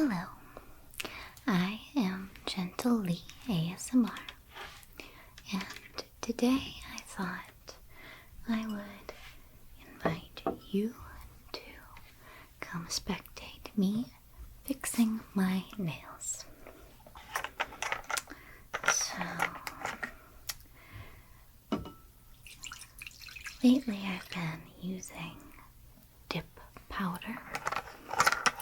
Hello, I am Gentle Lee ASMR, and today I thought I would invite you to come spectate me fixing my nails. So, lately I've been using dip powder,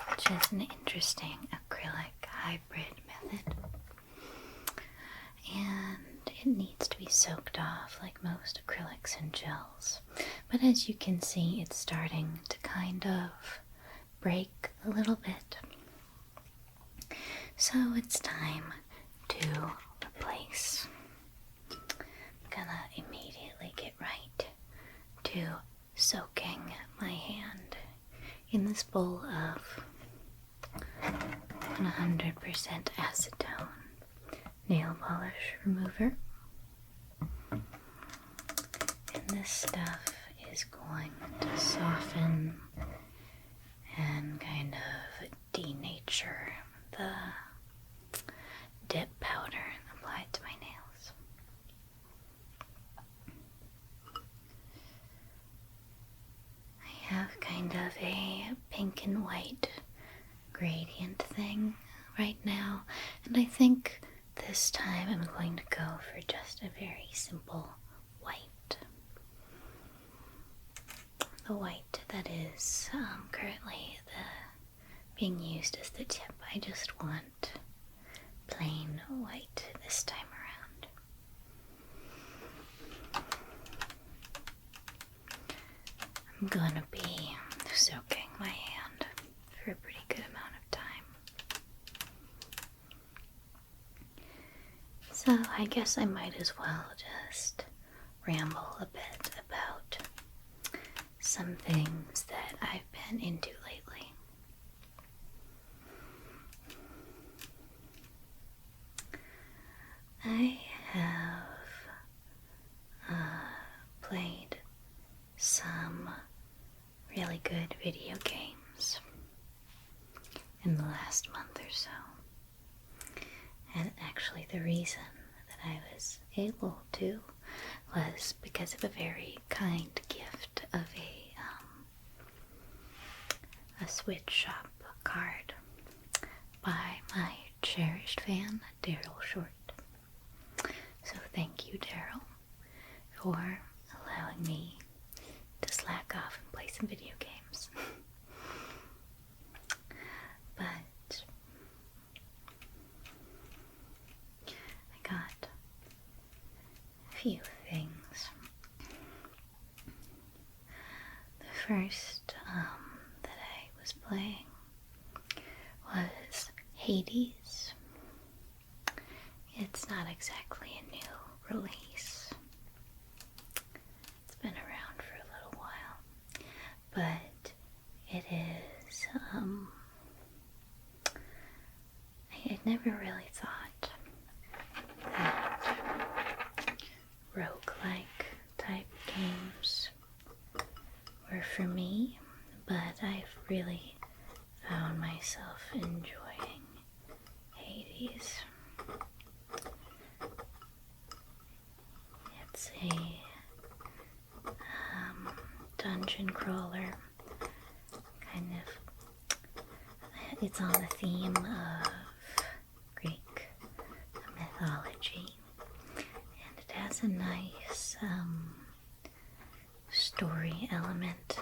which is an interesting acrylic hybrid method, and it needs to be soaked off like most acrylics and gels, but as you can see, it's starting to kind of break a little bit, so it's time to replace. I'm gonna immediately get right to soaking my hand in this bowl of 100% acetone nail polish remover, and this stuff is going to soften and kind of denature the dip powder applied to my nails. I have kind of a pink and white gradient thing right now, and I think this time I'm going to go for just a very simple white. The white that is currently being used as the tip. I just want plain white this time around. I'm gonna be soaking my hand for a pretty good amount of time. So I guess I might as well just ramble a bit about some things that I've been into lately. I have played some really good video games in the last month or so, and actually the reason that I was able to was because of a very kind gift of a Switch Shop card by my cherished fan, Daryl Short. So thank you, Daryl, for allowing me to slack off and play some video games. But I got a few things. The first that I was playing was Hades. It's not exactly a new release. It's been around for a little while, but it is, I had never really thought that roguelike type games were for me, but I've really found myself enjoying Hades. It's a dungeon crawler, kind of, it's on the theme of Greek mythology, and it has a nice story element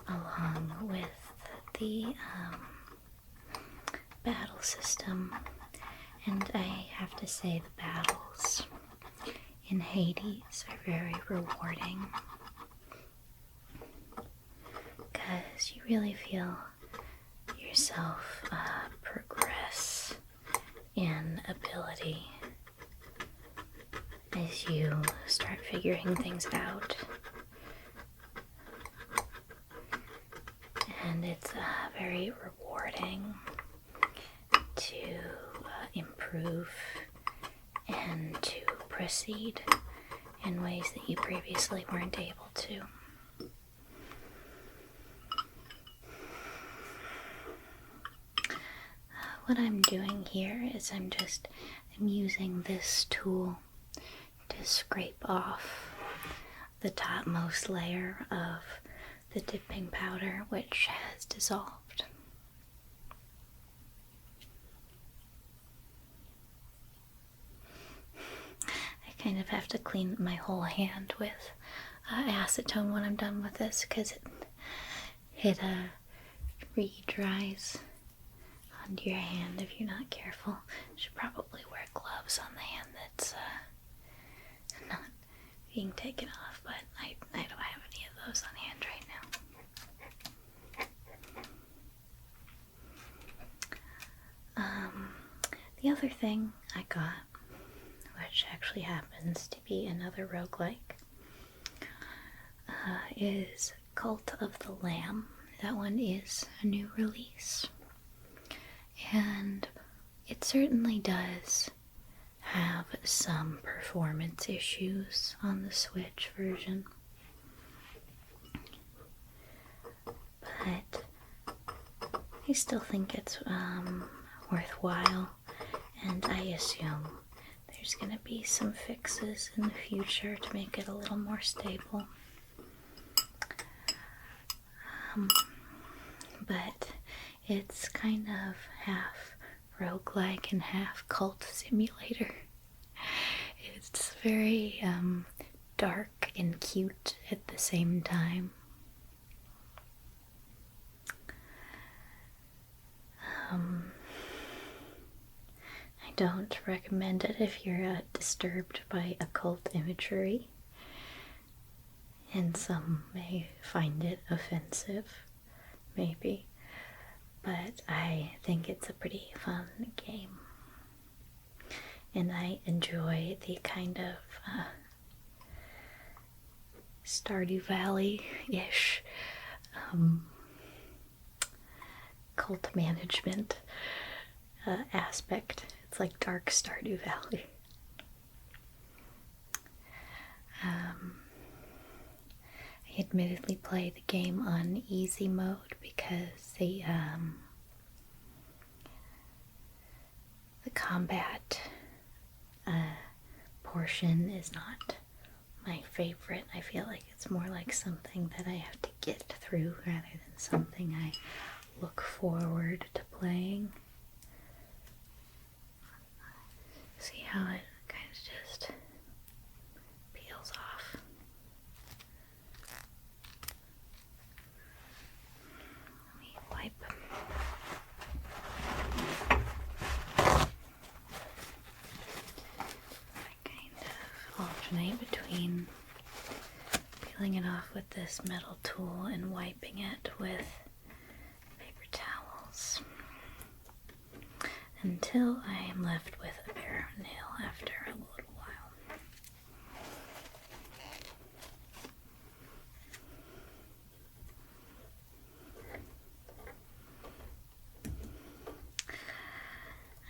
along with the battle system, and I have to say the battles in Hades are very rewarding because you really feel yourself progress in ability as you start figuring things out. And it's very rewarding to improve and to proceed in ways that you previously weren't able to. what I'm doing here is I'm using this tool to scrape off the topmost layer of the dipping powder, which has dissolved. I kind of have to clean my whole hand with acetone when I'm done with this, because it re-dries onto your hand if you're not careful. You should probably wear gloves on the hand that's not being taken off, but I don't have any of those on hand right now. The other thing I got, which actually happens to be another roguelike, is Cult of the Lamb. That one is a new release, and it certainly does have some performance issues on the Switch version, but I still think it's worthwhile, and I assume there's going to be some fixes in the future to make it a little more stable. But it's kind of half roguelike and half cult simulator. It's very dark and cute at the same time. I don't recommend it if you're disturbed by occult imagery, and some may find it offensive, maybe, but I think it's a pretty fun game, and I enjoy the kind of Stardew Valley-ish cult management aspect. It's like dark Stardew Valley. I admittedly play the game on easy mode because the combat portion is not my favorite. I feel like it's more like something that I have to get through rather than something I look forward to playing. See how it kind of just peels off. Let me wipe. I kind of alternate between peeling it off with this metal tool and wiping it with paper towels until I am left with a bare nail after a little while.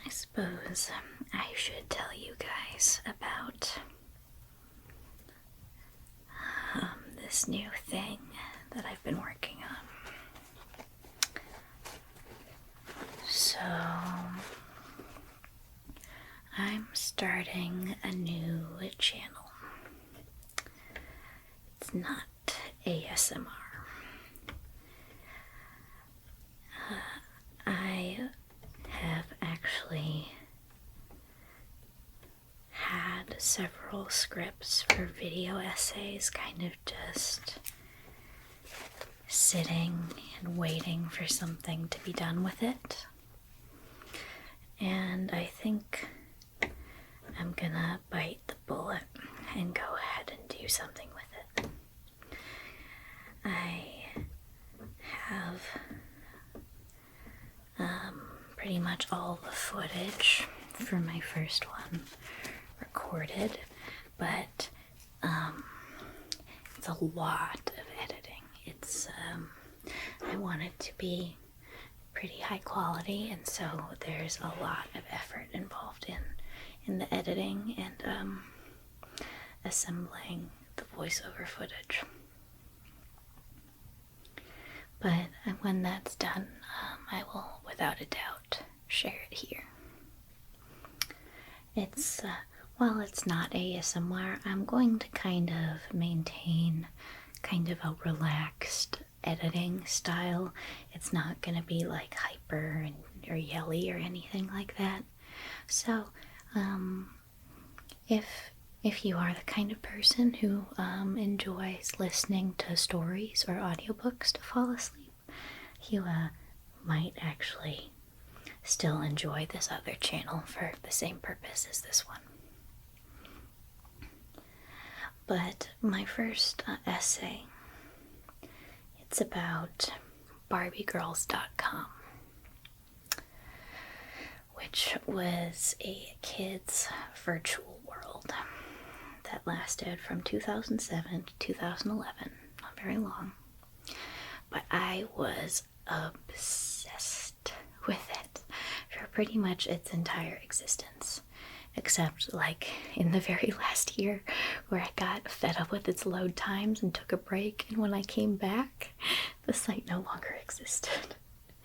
I suppose I should tell you guys about this new thing that I've been working on. So, I'm starting a new channel. It's not ASMR. I have actually had several scripts for video essays, kind of just sitting and waiting for something to be done with it. And I think I'm gonna bite the bullet and go ahead and do something with it. I have pretty much all the footage for my first one recorded, but it's a lot of editing. It's I want it to be pretty high quality, and so there's a lot of effort involved in the editing and assembling the voiceover footage. But when that's done, I will without a doubt share it here. It's, while it's not ASMR, I'm going to kind of maintain kind of a relaxed editing style. It's not going to be like hyper or yelly or anything like that. So, if you are the kind of person who enjoys listening to stories or audiobooks to fall asleep, you might actually still enjoy this other channel for the same purpose as this one. But my first essay, it's about BarbieGirls.com, which was a kids' virtual world that lasted from 2007 to 2011. Not very long. But I was obsessed with it for pretty much its entire existence. Except, like, in the very last year where I got fed up with its load times and took a break, and when I came back, the site no longer existed.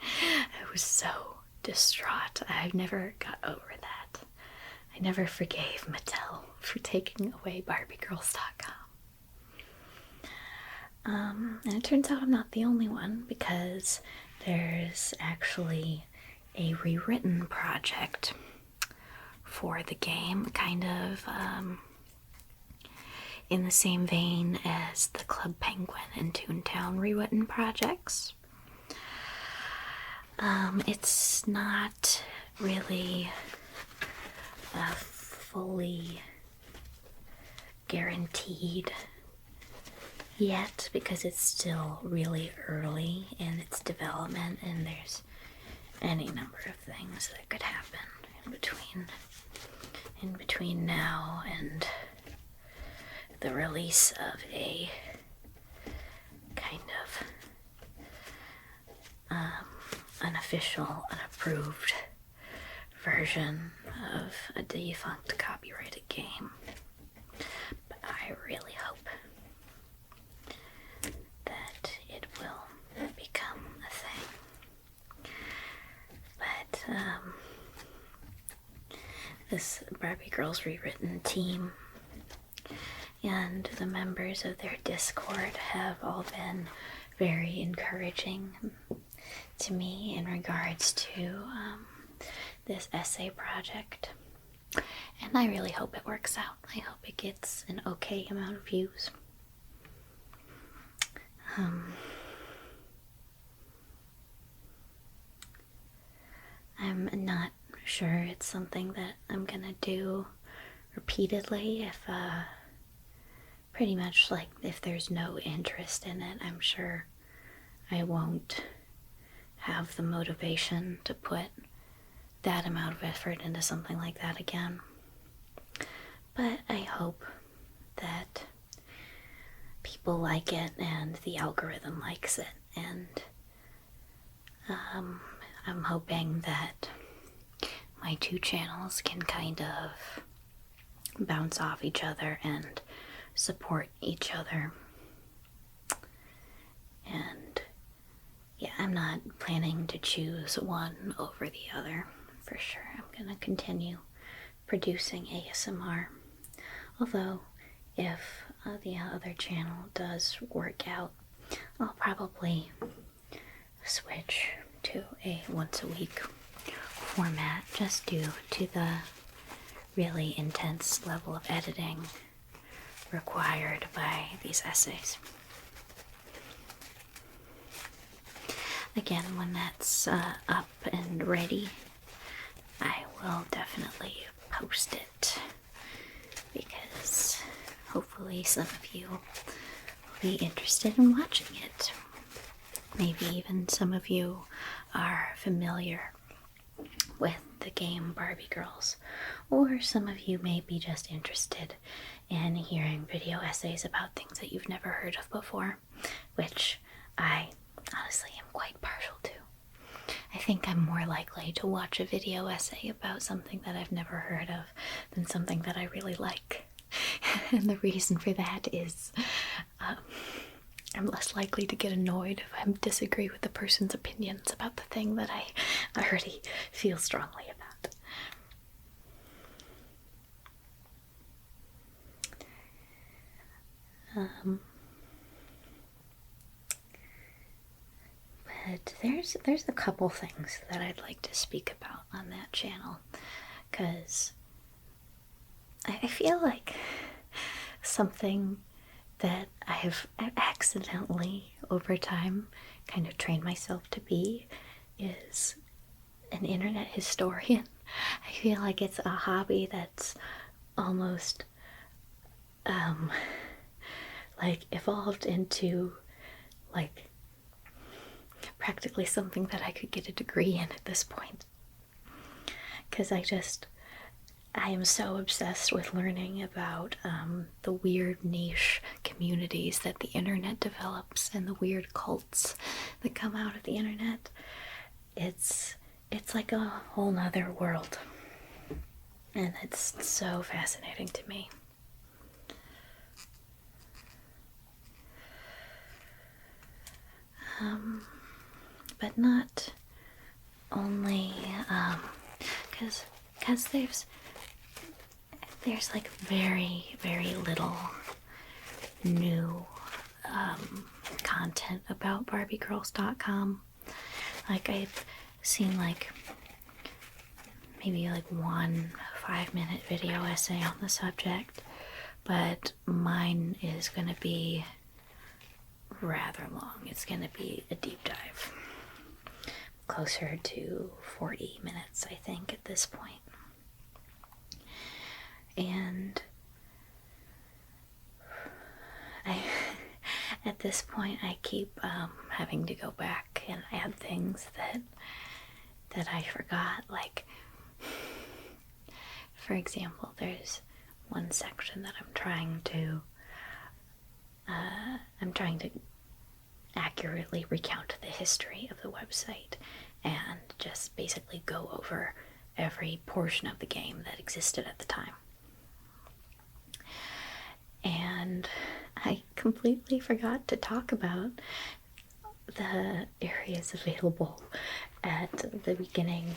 I was so distraught. I never got over that. I never forgave Mattel for taking away BarbieGirls.com. And it turns out I'm not the only one, because there's actually a rewritten project for the game, kind of in the same vein as the Club Penguin and Toontown rewritten projects. It's not really fully guaranteed yet, because it's still really early in its development, and there's any number of things that could happen in between now and the release of a kind of unofficial, unapproved version of a defunct copyrighted game. But I really hope that it will become a thing. But this Barbie Girls Rewritten team and the members of their Discord have all been very encouraging to me in regards to this essay project. And I really hope it works out. I hope it gets an okay amount of views. I'm not sure it's something that I'm gonna do repeatedly. If pretty much, like, if there's no interest in it, I'm sure I won't have the motivation to put that amount of effort into something like that again. But I hope that people like it and the algorithm likes it, and I'm hoping that my two channels can kind of bounce off each other and support each other. And yeah, I'm not planning to choose one over the other for sure. I'm gonna continue producing ASMR, although if the other channel does work out, I'll probably switch to a once a week format, just due to the really intense level of editing required by these essays. Again, when that's up and ready, I will definitely post it, because hopefully some of you will be interested in watching it. Maybe even some of you are familiar with the game Barbie Girls, or some of you may be just interested in hearing video essays about things that you've never heard of before, which I honestly am quite partial to. I think I'm more likely to watch a video essay about something that I've never heard of than something that I really like. And the reason for that is I'm less likely to get annoyed if I disagree with the person's opinions about the thing that already feel strongly about. But there's a couple things that I'd like to speak about on that channel, because I feel like something that I have accidentally over time kind of trained myself to be is an internet historian. I feel like it's a hobby that's almost like evolved into like practically something that I could get a degree in at this point, because I am so obsessed with learning about the weird niche communities that the internet develops and the weird cults that come out of the internet. It's like a whole nother world, and it's so fascinating to me. But not only because there's like very, very little new content about BarbieGirls.com. Like, I've seen like maybe like one 5-minute video essay on the subject, but mine is gonna be rather long. It's gonna be a deep dive, closer to 40 minutes, I think, at this point. And at this point, I keep having to go back and add things that I forgot. Like, for example, there's one section that I'm trying to accurately recount the history of the website and just basically go over every portion of the game that existed at the time. And I completely forgot to talk about the areas available at the beginning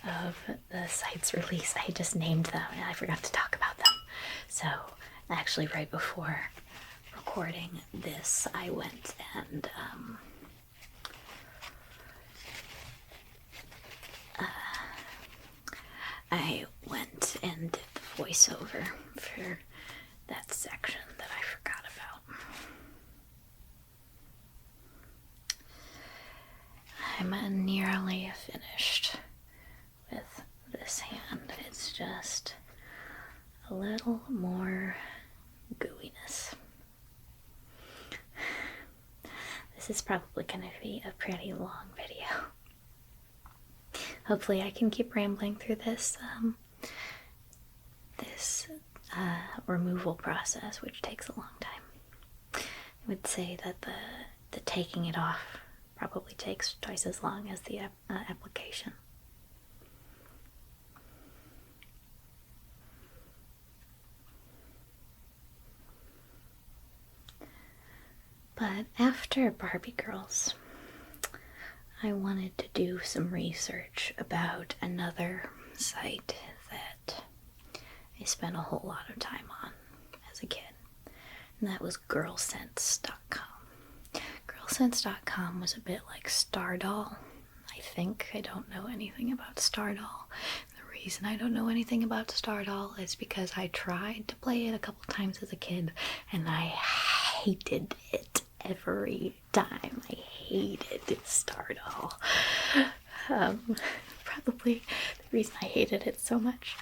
of the site's release. I just named them and I forgot to talk about them. So actually right before recording this, I went and did the voiceover for that section that I forgot about. I'm nearly finished with this hand. It's just a little more gooiness. This is probably going to be a pretty long video. Hopefully I can keep rambling through this removal process, which takes a long time. I would say that the taking it off probably takes twice as long as the application. But after Barbie Girls, I wanted to do some research about another site that I spent a whole lot of time on as a kid, and that was girlsense.com. Girlsense.com was a bit like Stardoll, I think. I don't know anything about Stardoll. The reason I don't know anything about Stardoll is because I tried to play it a couple times as a kid, and I hated it every time. I hated Stardoll. Probably the reason I hated it so much.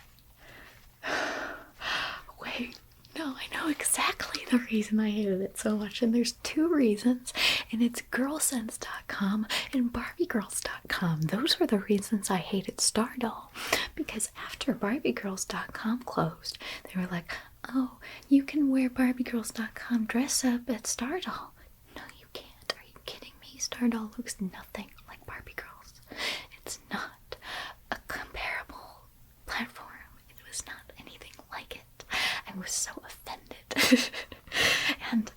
Wait, no, I know exactly the reason I hated it so much, and there's two reasons, and it's girlsense.com and barbiegirls.com. Those were the reasons I hated Stardoll, because after barbiegirls.com closed, they were like, oh, you can wear barbiegirls.com dress up at Stardoll. No, you can't. Are you kidding me? Stardoll looks nothing like Barbie Girls. It's not a comparable platform. It was not anything like it. I was so offended. and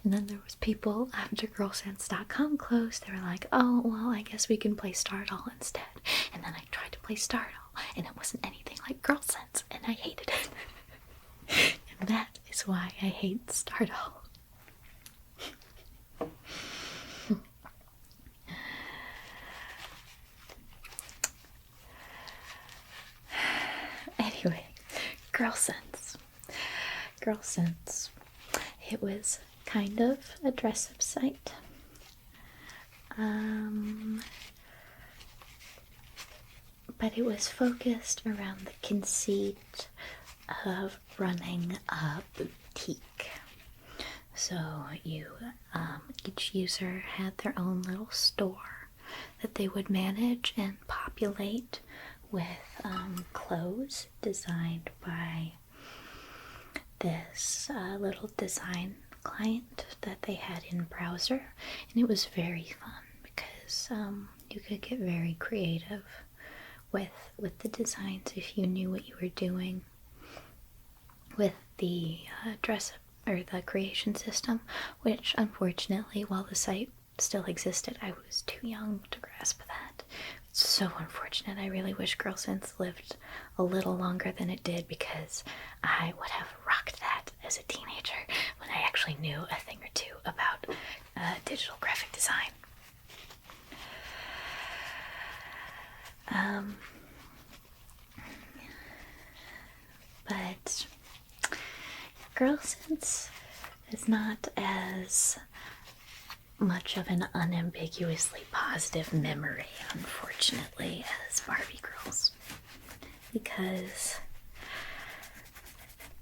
then there was people people, after girlsense.com closed, they were like, oh, well, I guess we can play Stardoll instead. And then I tried to play Stardoll, and it wasn't anything like Girlsense, and I hated it. And that is why I hate Stardoll. Anyway, Girlsense. Girlsense. It was kind of a dress-up site. But it was focused around the conceit of running a boutique. So each user had their own little store that they would manage and populate with clothes designed by this little design client that they had in browser, and it was very fun because you could get very creative with the designs if you knew what you were doing with the dress or the creation system, which unfortunately, while the site still existed, I was too young to grasp that. It's so unfortunate. I really wish Girlsense lived a little longer than it did, because I would have rocked that as a teenager when I actually knew a thing or two about digital graphic design. But Girlsense is not as much of an unambiguously positive memory, unfortunately, as Barbie Girls, because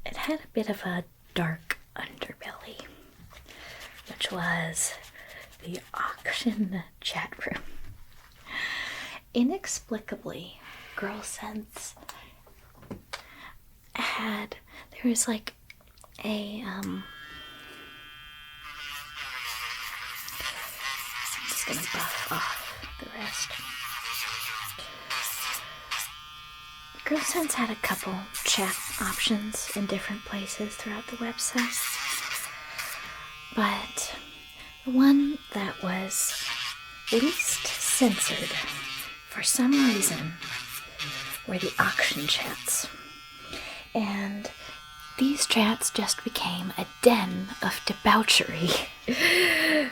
it had a bit of a dark underbelly, which was the auction chat room. Inexplicably, Girlsense there was like a I'm just gonna buff off the rest. Girlsense had a couple chat options in different places throughout the website, but the one that was least censored for some reason were the auction chats. And these chats just became a den of debauchery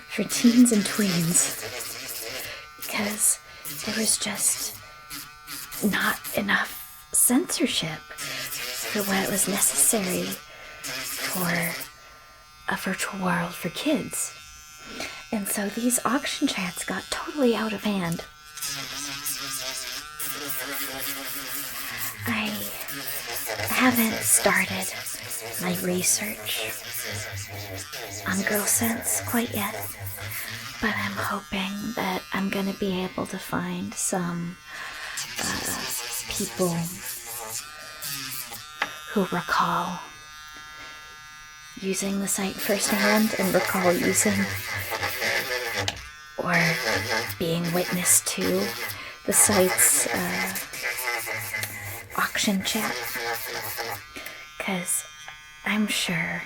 for teens and tweens, because there was just not enough censorship for what was necessary for a virtual world for kids. And so these auction chats got totally out of hand. I haven't started my research on Girlsense quite yet, but I'm hoping that I'm going to be able to find some people who recall using the site firsthand and recall using or being witness to the site's auction chat, because I'm sure,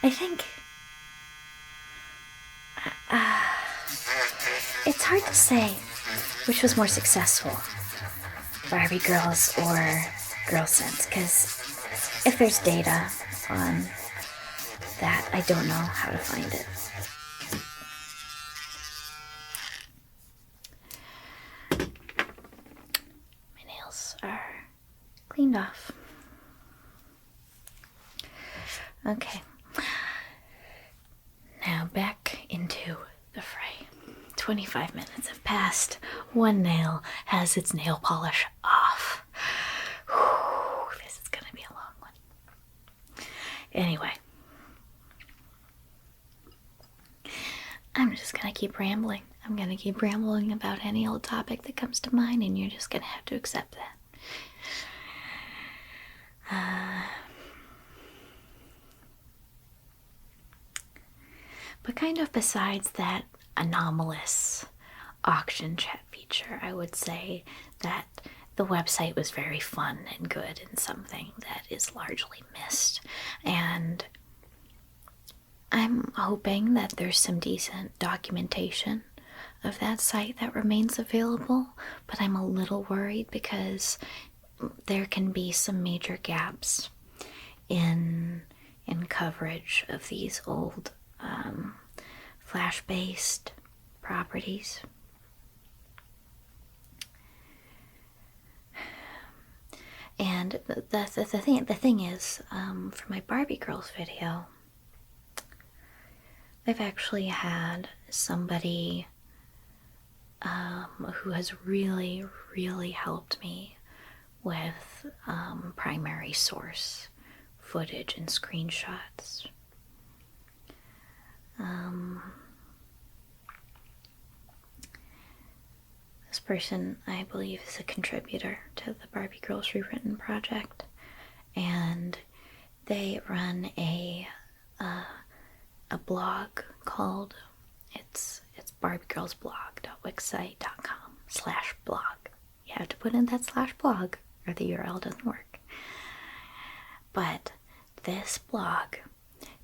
I think it's hard to say which was more successful, Barbie Girls or Girlsense, because if there's data on that, I don't know how to find it. My nails are cleaned off. Okay. Now back into the fray. 25 minutes have passed. One nail has its nail polish off. Whew, this is gonna be a long one. Anyway. I'm just gonna keep rambling. I'm gonna keep rambling about any old topic that comes to mind, and you're just gonna have to accept that. But kind of besides that anomalous auction chat feature, I would say that the website was very fun and good, and something that is largely missed. And I'm hoping that there's some decent documentation of that site that remains available, but I'm a little worried because there can be some major gaps in coverage of these old flash-based properties. And the thing is, for my Barbie Girls video, I've actually had somebody who has really, really helped me with primary source footage and screenshots. This person, I believe, is a contributor to the Barbie Girls Rewritten project, and they run a blog called it's barbiegirlsblog.wixsite.com/blog. You have to put in that /blog or the URL doesn't work. But this blog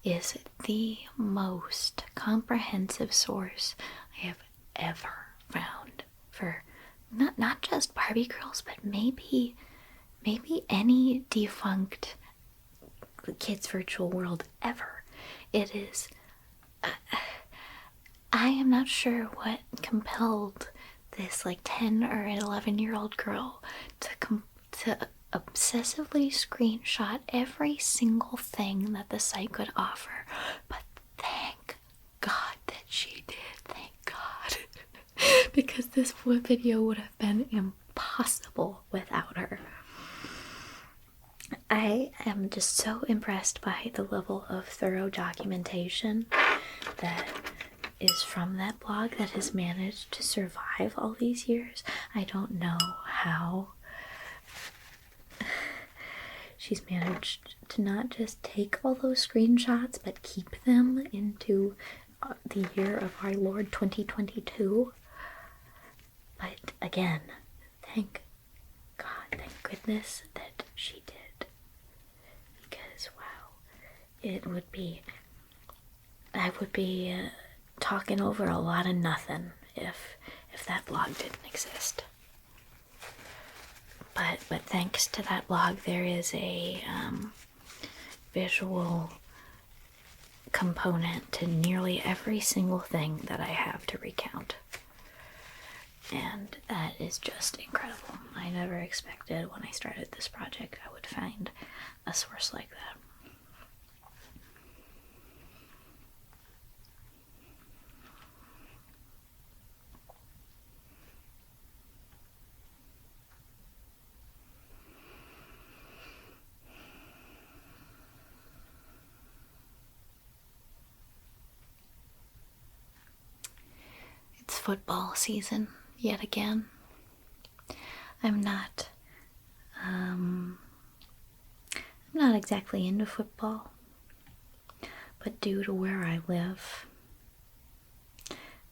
is the most comprehensive source I have ever found for not just Barbie Girls, but maybe any defunct kids virtual world ever. It is I am not sure what compelled this like 10 or 11-year-old girl to obsessively screenshot every single thing that the site could offer, but thank God that she did. Thank God. Because this video would have been impossible without her. I am just so impressed by the level of thorough documentation that is from that blog that has managed to survive all these years. I don't know how she's managed to not just take all those screenshots but keep them into the year of our Lord 2022. But again, thank God, thank goodness that she did. Because wow, I would be talking over a lot of nothing if that blog didn't exist. But thanks to that blog, there is a visual component to nearly every single thing that I have to recount. And that is just incredible. I never expected when I started this project I would find a source like that. It's football season yet again. I'm not exactly into football, but due to where I live,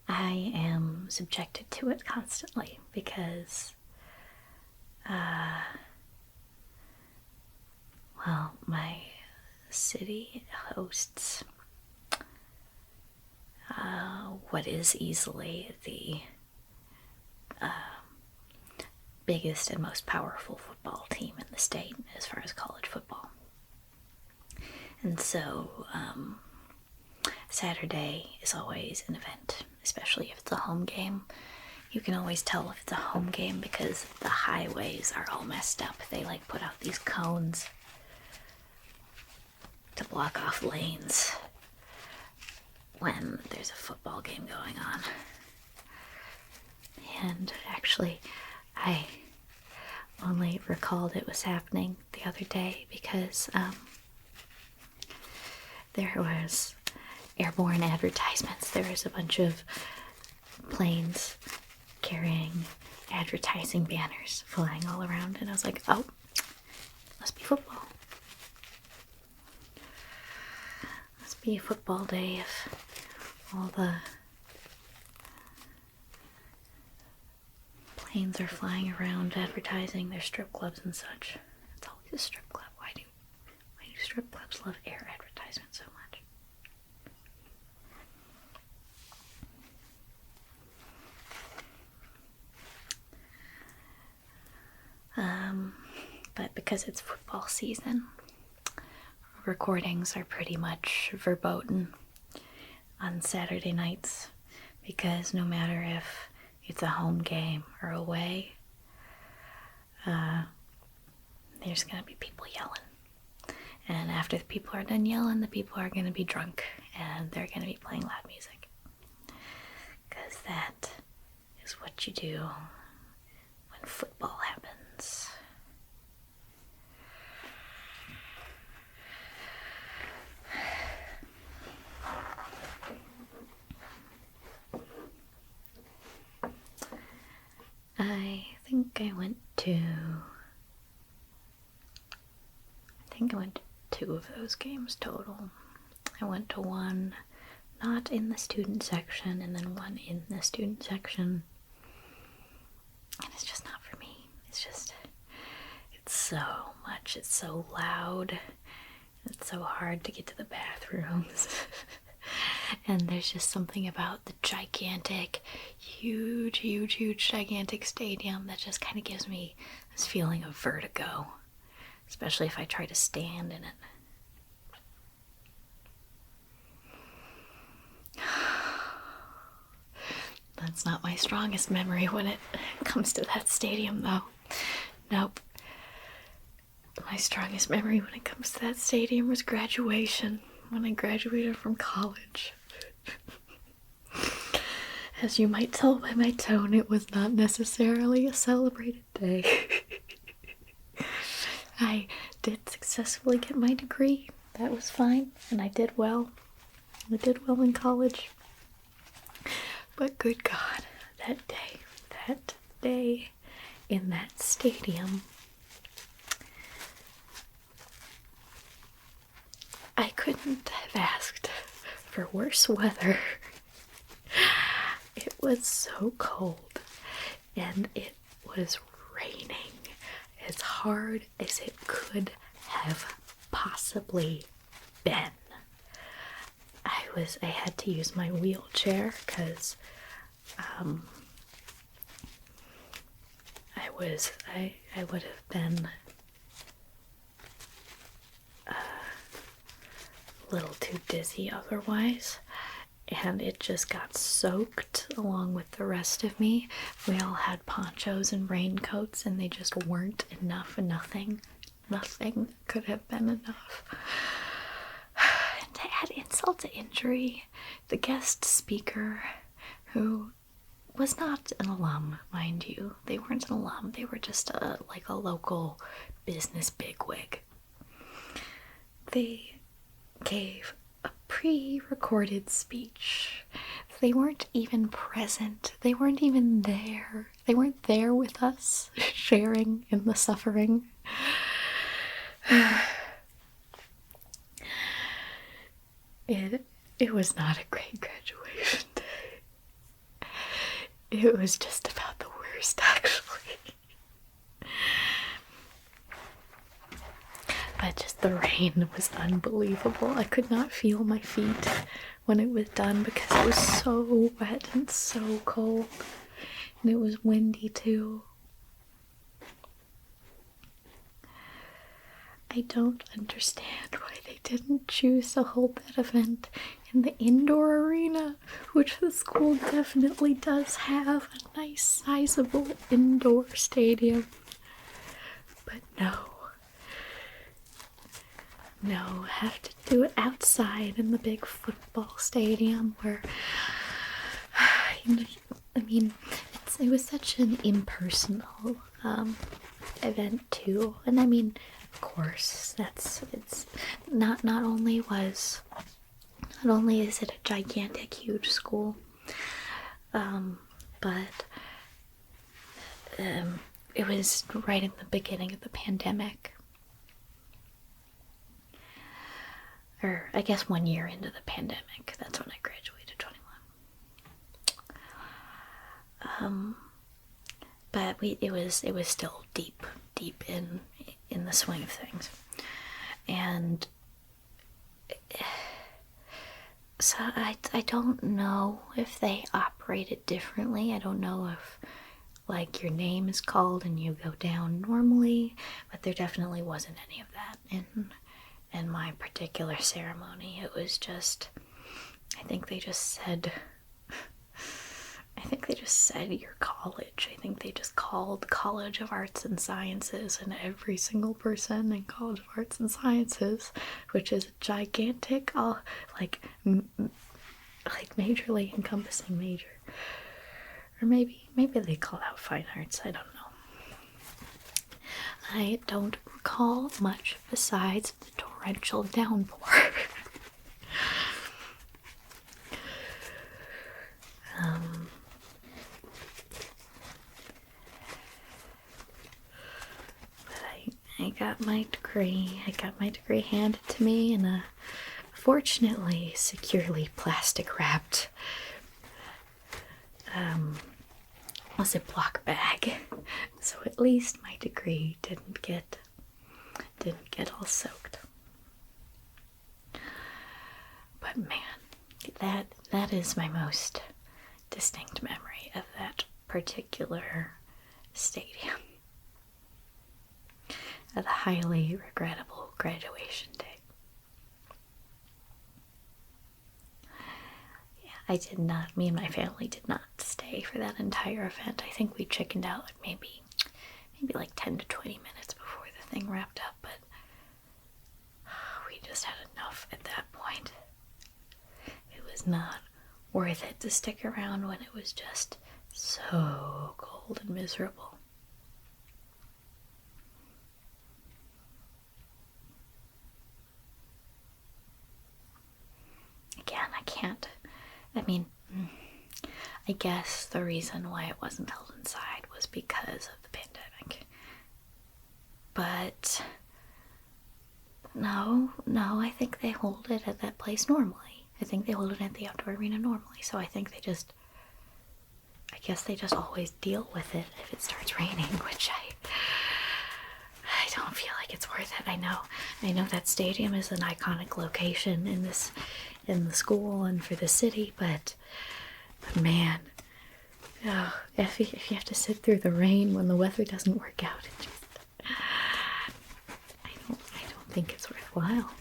I am subjected to it constantly because, well, my city hosts what is easily the biggest and most powerful football team in the state as far as college football. And so Saturday is always an event, especially if it's a home game. You can always tell if it's a home game because the highways are all messed up. They like put out these cones to block off lanes when there's a football game going on. And actually, I only recalled it was happening the other day because there was airborne advertisements. There was a bunch of planes carrying advertising banners flying all around, and I was like, oh, must be football. Must be a football day if all the planes are flying around advertising their strip clubs and such. It's always a strip club. Why do strip clubs love air advertisements so much? But because it's football season, recordings are pretty much verboten on Saturday nights, because no matter if it's a home game or away, there's going to be people yelling. And after the people are done yelling, the people are going to be drunk and they're going to be playing loud music. Because that is what you do when football happens. I think I went to two of those games total. I went to one not in the student section and then one in the student section. And it's just not for me. It's so much. It's so loud. It's so hard to get to the bathrooms. And there's just something about the gigantic, huge, gigantic stadium that just kind of gives me this feeling of vertigo. Especially if I try to stand in it. That's not my strongest memory when it comes to that stadium, though. Nope. My strongest memory when it comes to that stadium was graduation, when I graduated from college. As you might tell by my tone, it was not necessarily a celebrated day. I did successfully get my degree. That was fine, and I did well. I did well in college. But good God, that day in that stadium, I couldn't have asked for worse weather. It was so cold, and it was raining as hard as it could have possibly been. I had to use my wheelchair because I would have been a little too dizzy otherwise, and it just got soaked along with the rest of me. We all had ponchos and raincoats, and they just weren't enough, and nothing could have been enough. And to add insult to injury, the guest speaker, who was not an alum, mind you. They weren't an alum. They were just like a local business bigwig. They gave a pre-recorded speech. They weren't even present. They weren't even there. They weren't there with us, sharing in the suffering. It was not a great graduation day. It was just about the worst, actually. But just the rain was unbelievable. I could not feel my feet when it was done because it was so wet and so cold. And it was windy too. I don't understand why they didn't choose to hold that event in the indoor arena, which the school definitely does have a nice, sizable indoor stadium. But no, have to do it outside in the big football stadium where, it was such an impersonal event too. And I mean, of course, it's not only is it a gigantic, huge school, but it was right in the beginning of the pandemic. Or I guess 1 year into the pandemic. That's when I graduated, 21. But it was still deep in the swing of things. And so I don't know if they operated differently. I don't know if like your name is called and you go down normally, but there definitely wasn't any of that in my particular ceremony. It was just, I think they just said your college. I think they just called College of Arts and Sciences, and every single person in College of Arts and Sciences, which is a gigantic, like majorly encompassing major. Or maybe they call out fine arts, I don't know. I don't recall much besides the torrential downpour. But I got my degree. I got my degree handed to me in a fortunately securely plastic wrapped a Ziploc bag, so at least my degree didn't get all soaked. But man, that is my most distinct memory of that particular stadium. Of the highly regrettable graduation day. Me and my family did not stay for that entire event. I think we chickened out like maybe like 10 to 20 minutes before the thing wrapped up, but we just had enough at that point. It was not worth it to stick around when it was just so cold and miserable. Again, I guess the reason why it wasn't held inside was because of the pandemic. But no, I think they hold it at that place normally. I think they hold it at the outdoor arena normally. So I guess they just always deal with it if it starts raining, which I don't feel like it's worth it. I know that stadium is an iconic location in the school and for the city, but man, if you have to sit through the rain when the weather doesn't work out, I don't think it's worthwhile.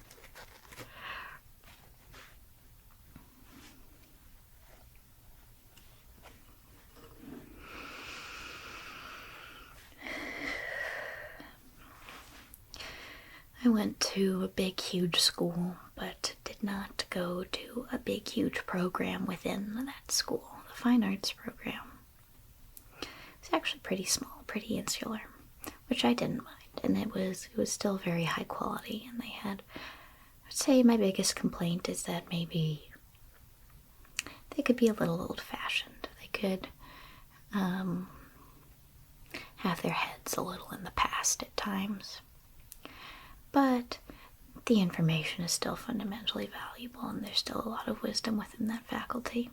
I went to a big, huge school, but did not go to a big, huge program within that school. The fine arts program. It's actually pretty small, pretty insular, which I didn't mind, and it was still very high quality. And they had, I'd say my biggest complaint is that maybe they could be a little old-fashioned. They could have their heads a little in the past at times. But the information is still fundamentally valuable, and there's still a lot of wisdom within that faculty.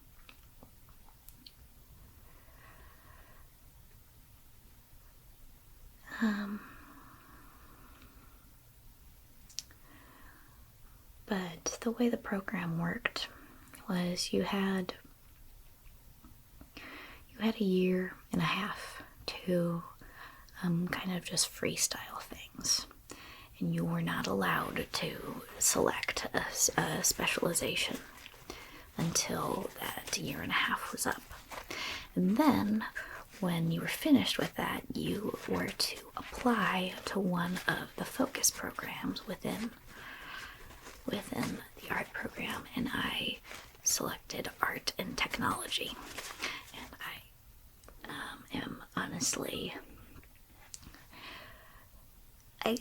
But the way the program worked was you had a year and a half to kind of just freestyle things. And you were not allowed to select a specialization until that year and a half was up. And then, when you were finished with that, you were to apply to one of the focus programs within the art program, and I selected art and technology. And I am honestly...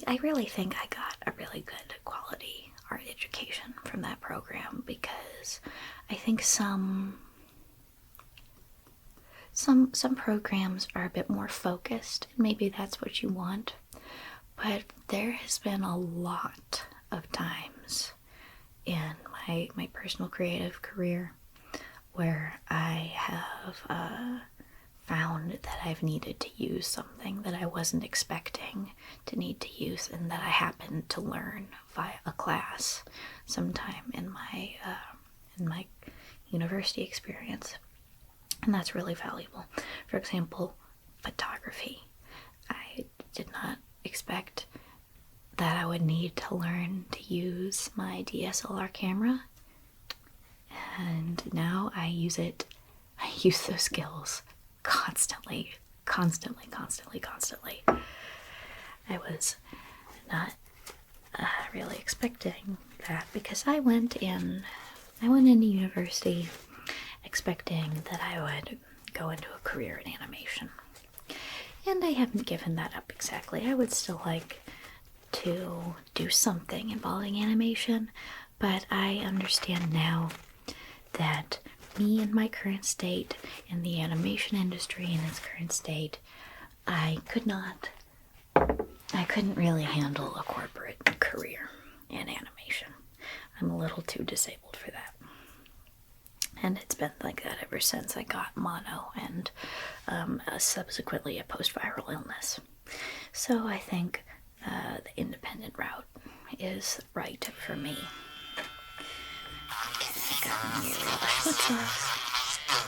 I really think I got a really good quality art education from that program, because I think some programs are a bit more focused, and maybe that's what you want, but there has been a lot of times in my personal creative career where I have found that I've needed to use something that I wasn't expecting to need to use, and that I happened to learn via a class sometime in my university experience. And that's really valuable. For example, photography. I did not expect that I would need to learn to use my DSLR camera, and now I use it. I use those skills constantly. I was not really expecting that, because I went into university expecting that I would go into a career in animation. And I haven't given that up exactly. I would still like to do something involving animation, but I understand now that me in my current state, in the animation industry in its current state, I couldn't really handle a corporate career in animation. I'm a little too disabled for that. And it's been like that ever since I got mono and subsequently a post-viral illness. So I think the independent route is right for me. Okay, I got nearly all my schmutz off.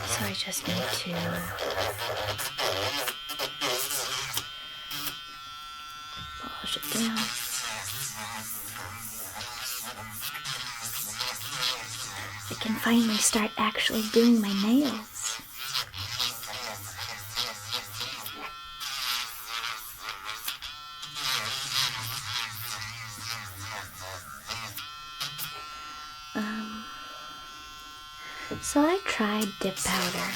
So I just need to polish it down. I can finally start actually doing my nails. So I tried dip powder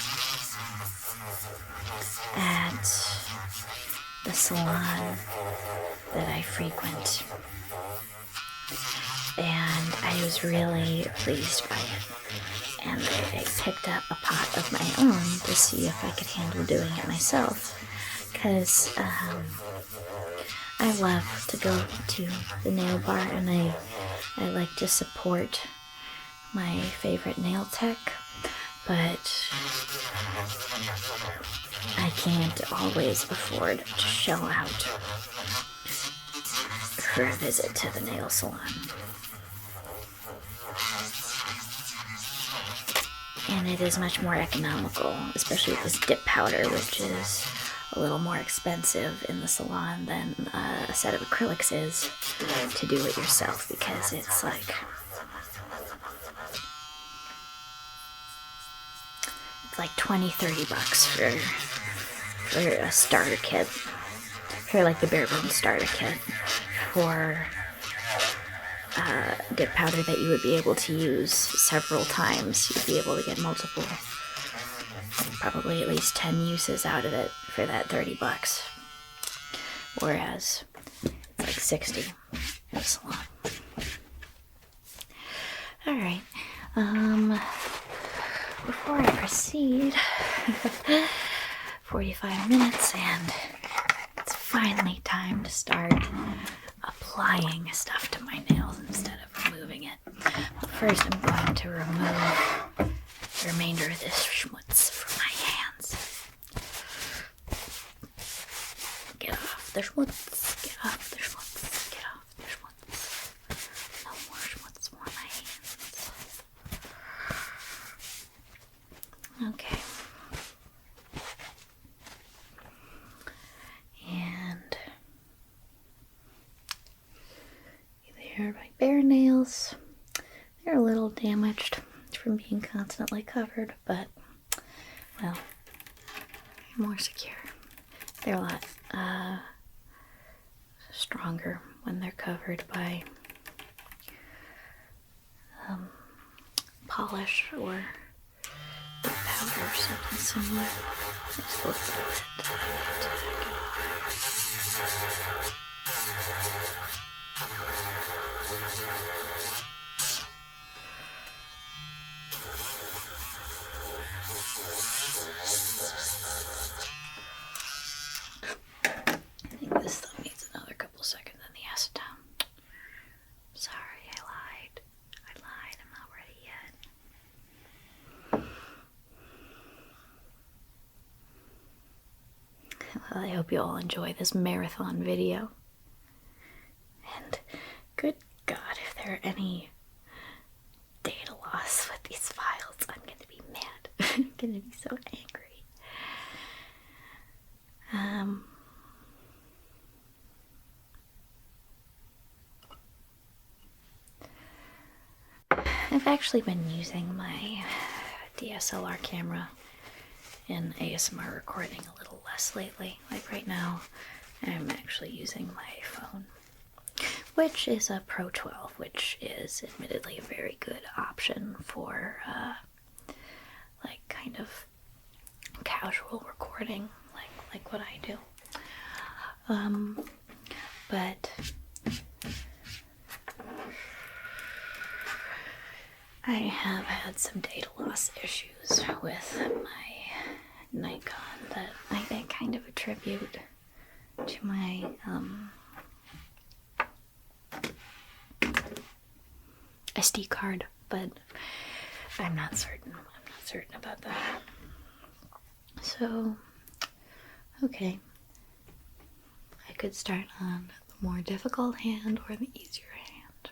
at the salon that I frequent, and I was really pleased by it. And I picked up a pot of my own to see if I could handle doing it myself, because I love to go to the nail bar, and I like to support my favorite nail tech, but I can't always afford to shell out for a visit to the nail salon. And it is much more economical, especially with this dip powder, which is a little more expensive in the salon than a set of acrylics is to do it yourself, because it's like $20-30 for a starter kit, for like the bare bones starter kit for dip powder that you would be able to use several times. You'd be able to get multiple, probably at least 10 uses out of it for that $30, whereas it's like $60 in a salon. All right. Before I proceed, 45 minutes, and it's finally time to start applying stuff to my nails instead of removing it. But first, I'm going to remove the remainder of this schmutz from my hands. Get off the schmutz, get off the schmutz, get off the schmutz. No more schmutz on my hands. Okay. And there are my bare nails. They're a little damaged from being constantly covered, but, well, they're more secure. They're a lot stronger when they're covered by polish or powder or something similar. Just a little bit. I think this thumb needs another couple seconds in the acetone. Sorry, I lied. I'm not ready yet. Well, I hope you all enjoy this marathon video. And good God, if there are any data loss with these files, I'm going to be mad. I'm going to be so angry. Um, I've actually been using my DSLR camera in ASMR recording a little less lately. Like right now, I'm actually using my phone, which is a Pro 12, which is admittedly a very good option for like kind of casual recording, like what I do. But I have had some data loss issues with my Nikon that I kind of attribute to my SD card, but I'm not certain. I'm not certain about that. So, okay. I could start on the more difficult hand or the easier hand.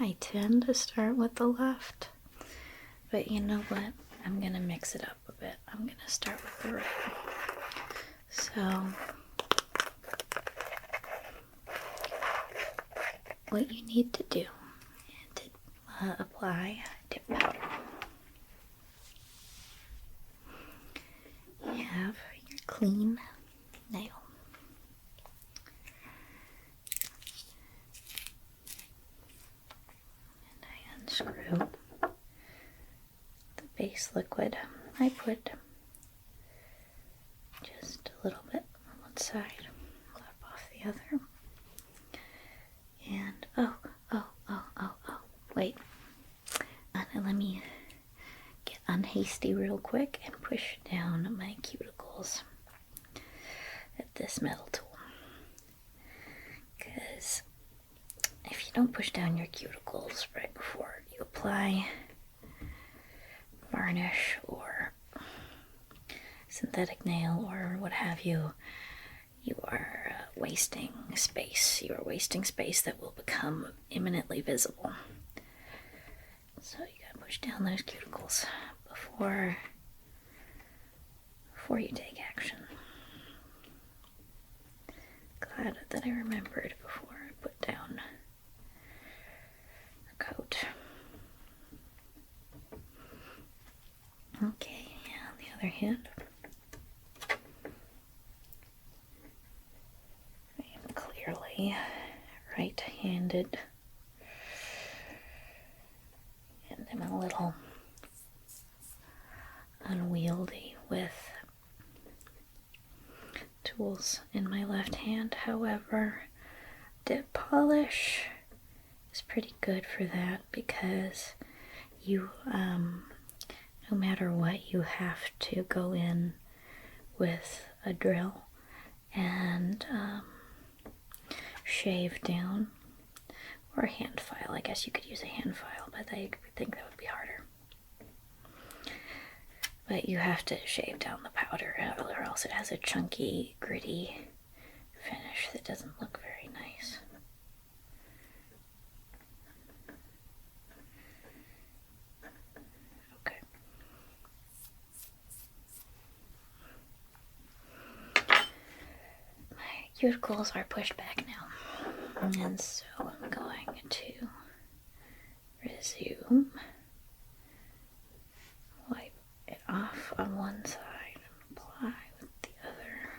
I tend to start with the left, but you know what? I'm gonna mix it up a bit. I'm gonna start with the right. So, what you need to do is to apply dip powder. You have your clean nail. And I unscrew the base liquid. I put just a little bit on one side, flap off the other. And wait. And let me get unhasty real quick and push down my cuticles at this metal tool. Because if you don't push down your cuticles right before you apply varnish or synthetic nail or what have you, you are wasting space. You are wasting space that will become imminently visible. So you gotta push down those cuticles before you take action. Glad that I remembered before I put down the coat. Okay, yeah, on the other hand, I am clearly right-handed, and I'm a little unwieldy with tools in my left hand. However, dip polish is pretty good for that because you, no matter what, you have to go in with a drill and shave down, or a hand file. I guess you could use a hand file, but I think that would be harder. But you have to shave down the powder, or else it has a chunky, gritty finish that doesn't look very nice. Okay. My cuticles are pushed back now, and so I'm going to resume. Wipe it off on one side and apply with the other.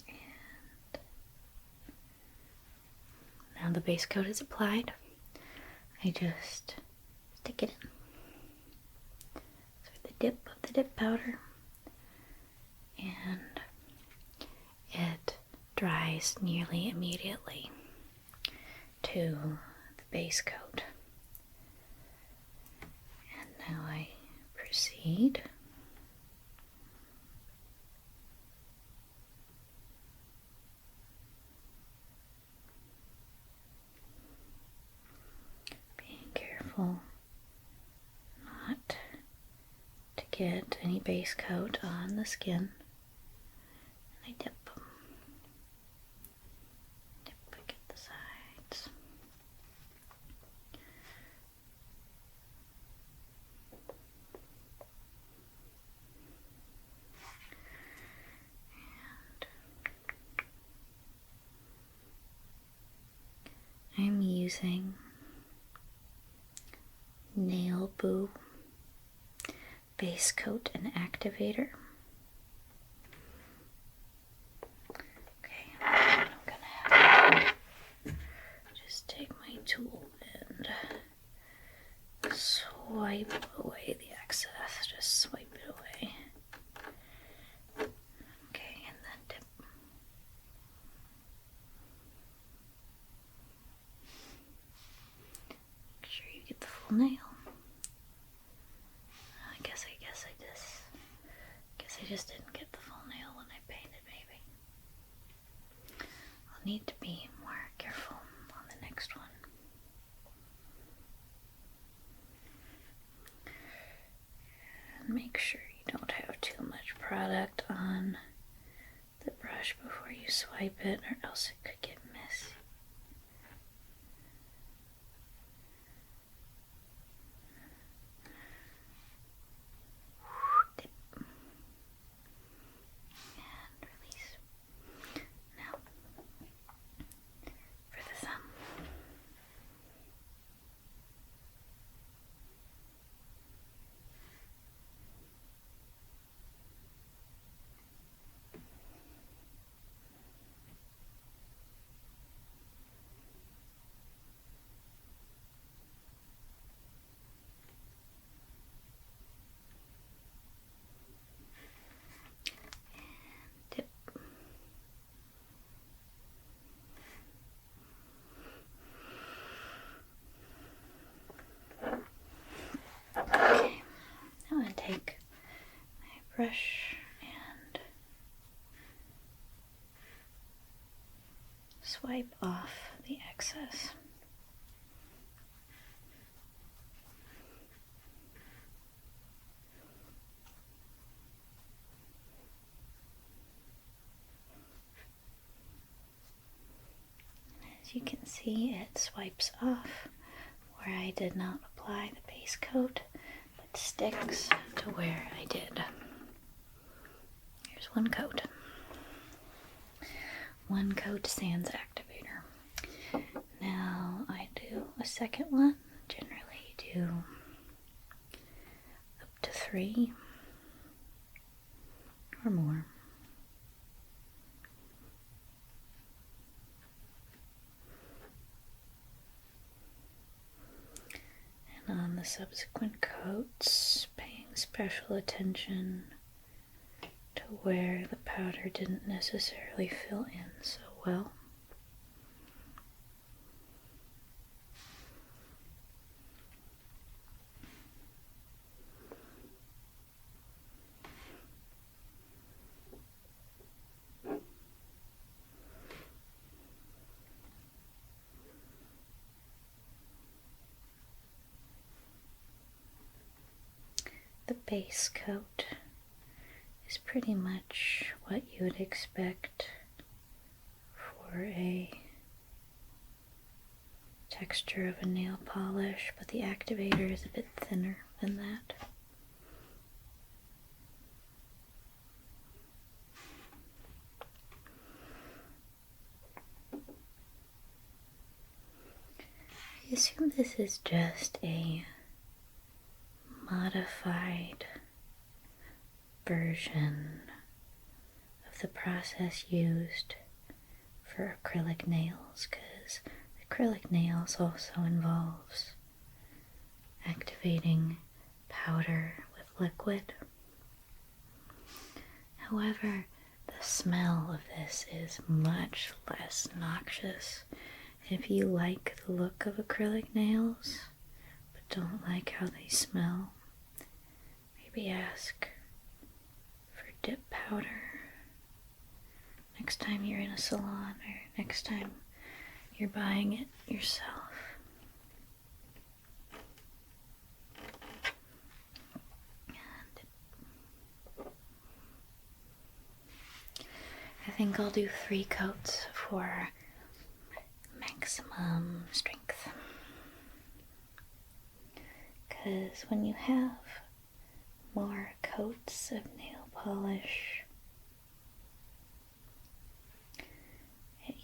And now the base coat is applied. I just stick it in through the dip of the dip powder, and it dries nearly immediately to the base coat. And now I proceed being careful not to get any base coat on the skin. And I dip them. using Nail Boo Base Coat and Activator. Okay, I'm gonna have to just take my tool and swipe away the excess. Just swipe it away. Okay, and then dip. Make sure you get the full nail. I guess I just didn't get the full nail when I painted, maybe. I'll need to be more careful on the next one. And make sure you don't have too much product on the brush before you swipe it, or else it could get messy. Dip. And release. Now, for the thumb. Dip. Okay, now I'm going to take my brush and swipe off the excess. As you can see, it swipes off where I did not apply the base coat, but sticks to where I did. Here's one coat. One coat sans activator. Now I do a second one. Generally do up to 3 or more. And on the subsequent coats, paying special attention to where the powder didn't necessarily fill in so well. The base coat is pretty much what you would expect for a texture of a nail polish, but the activator is a bit thinner than that. I assume this is just a modified version of the process used for acrylic nails, because acrylic nails also involves activating powder with liquid. However, the smell of this is much less noxious. If you like the look of acrylic nails but don't like how they smell, maybe ask for dip powder next time you're in a salon, or next time you're buying it yourself. And I think I'll do 3 coats for maximum strength. Because when you have more coats of nail polish,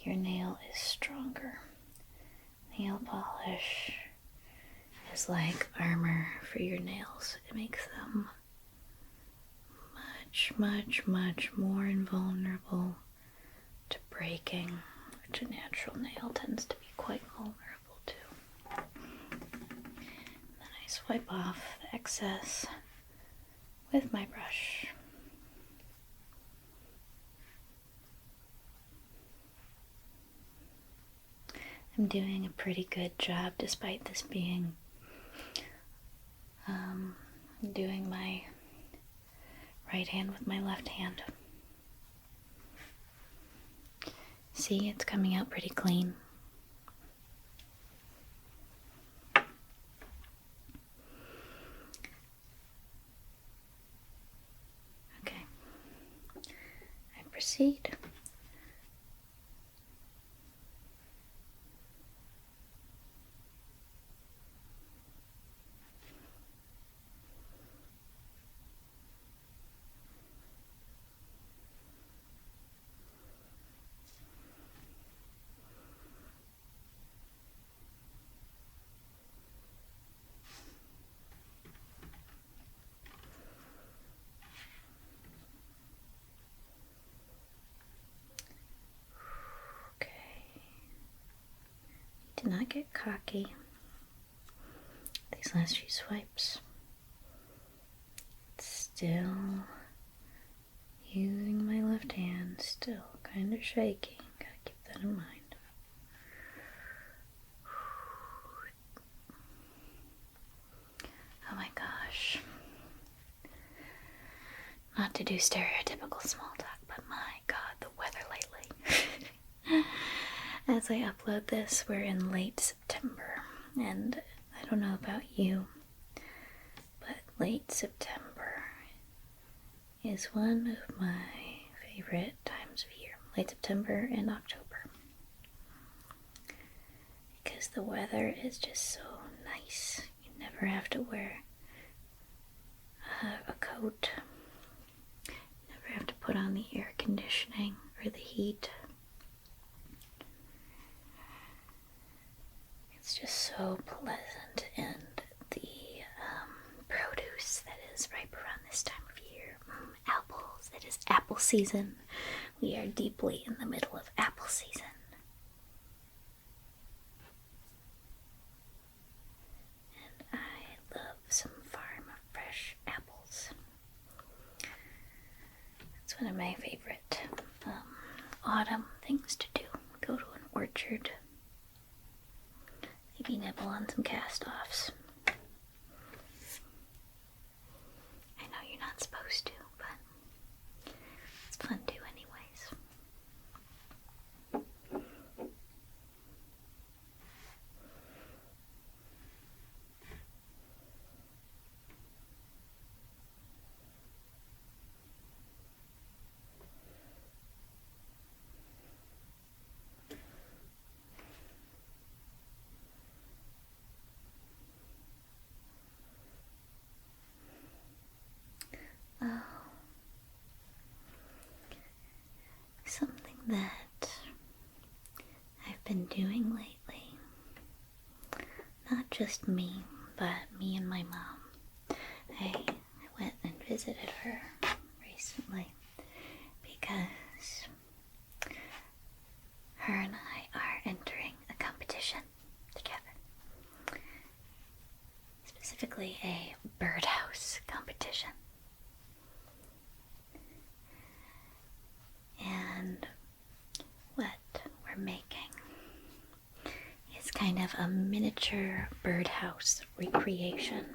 your nail is stronger. Nail polish polish is like armor for your nails. It makes them much, much, much more invulnerable to breaking, which a natural nail tends to be quite vulnerable to. Then I swipe off the excess with my brush. I'm doing a pretty good job despite this being doing my right hand with my left hand. See, it's coming out pretty clean. Okay, I proceed. Do not get cocky these last few swipes. Still using my left hand, still kind of shaking. Gotta keep that in mind. Oh my gosh. Not to do stereotypical small talk, but my god, the weather lately. As I upload this, we're in late September, and I don't know about you, but late September is one of my favorite times of year. Late September and October. Because the weather is just so nice. You never have to wear a coat. Never have to put on the air conditioning or the heat. It's just so pleasant, and the produce that is ripe around this time of year. Apples. It is apple season. We are deeply in the middle of apple season. And I love some farm fresh apples. It's one of my favorite autumn things to do. Go to an orchard. Maybe nibble on some cast-offs. I know you're not supposed to, but it's fun too anyways. Oh, something that I've been doing lately, not just me, but me and my mom. I went and visited her recently because her and I are entering a competition together. Specifically a birdhouse competition. And what we're making is kind of a miniature birdhouse recreation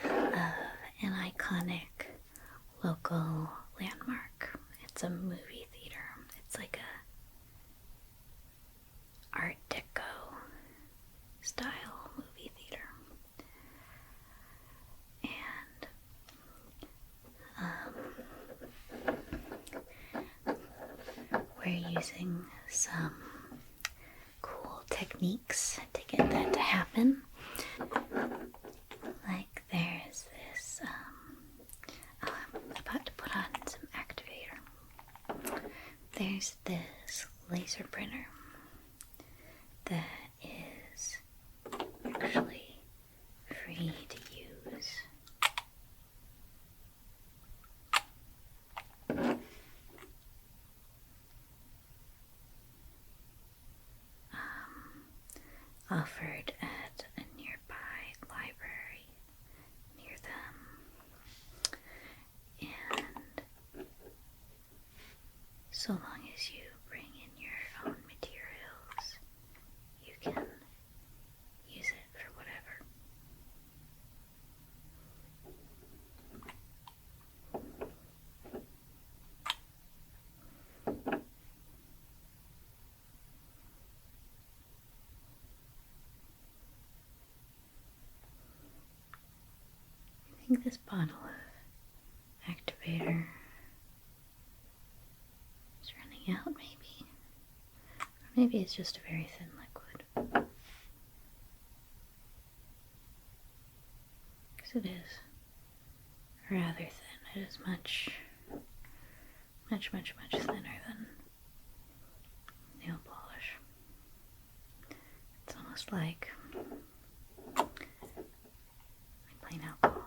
of an iconic local landmark. It's a movie theater. It's like a Art Deco style movie theater. And we're using some cool techniques to get that to happen. Like there's this, I'm about to put on some activator. There's this laser printer that is offered at a nearby library near them. And so long as you bring in your own materials, you can use it for whatever. I think this bottle of activator is running out, maybe. Or maybe it's just a very thin liquid. Because it is rather thin. It is much thinner than nail polish. It's almost like plain alcohol.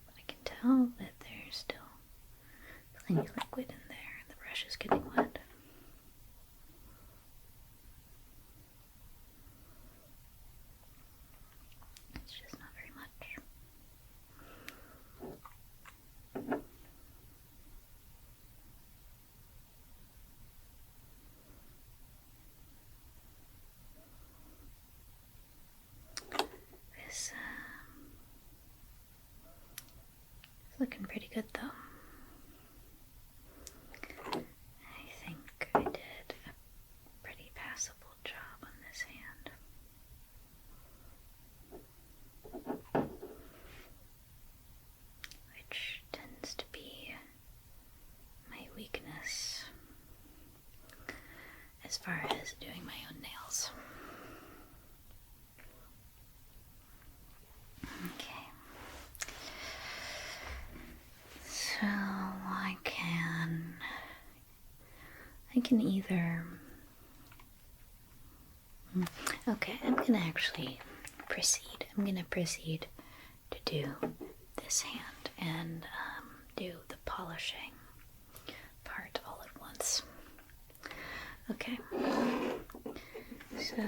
But I can tell that there's still plenty of liquid in there and the brush is getting wet. It's just not very much. This is looking pretty good though. I think I did a pretty passable job on this hand. Which tends to be my weakness as far as doing my own nails. Okay. So I can either... Okay, I'm gonna actually proceed. I'm gonna proceed to do this hand and do the polishing part all at once. Okay. So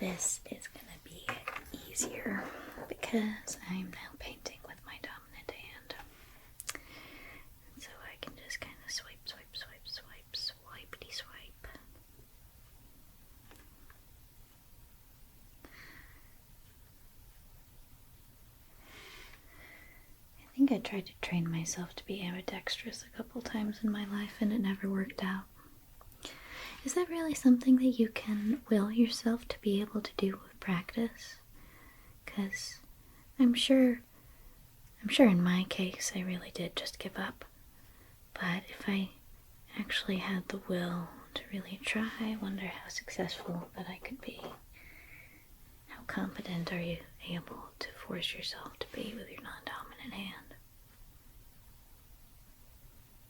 this is gonna be easier because I'm now painting with my dominant hand. So I can just kind of swipe, swipey swipe. I think I tried to train myself to be ambidextrous a couple times in my life and it never worked out. Is that really something that you can will yourself to be able to do with practice? Because I'm sure in my case I really did just give up. But if I actually had the will to really try, I wonder how successful that I could be. How competent are you able to force yourself to be with your non-dominant hand?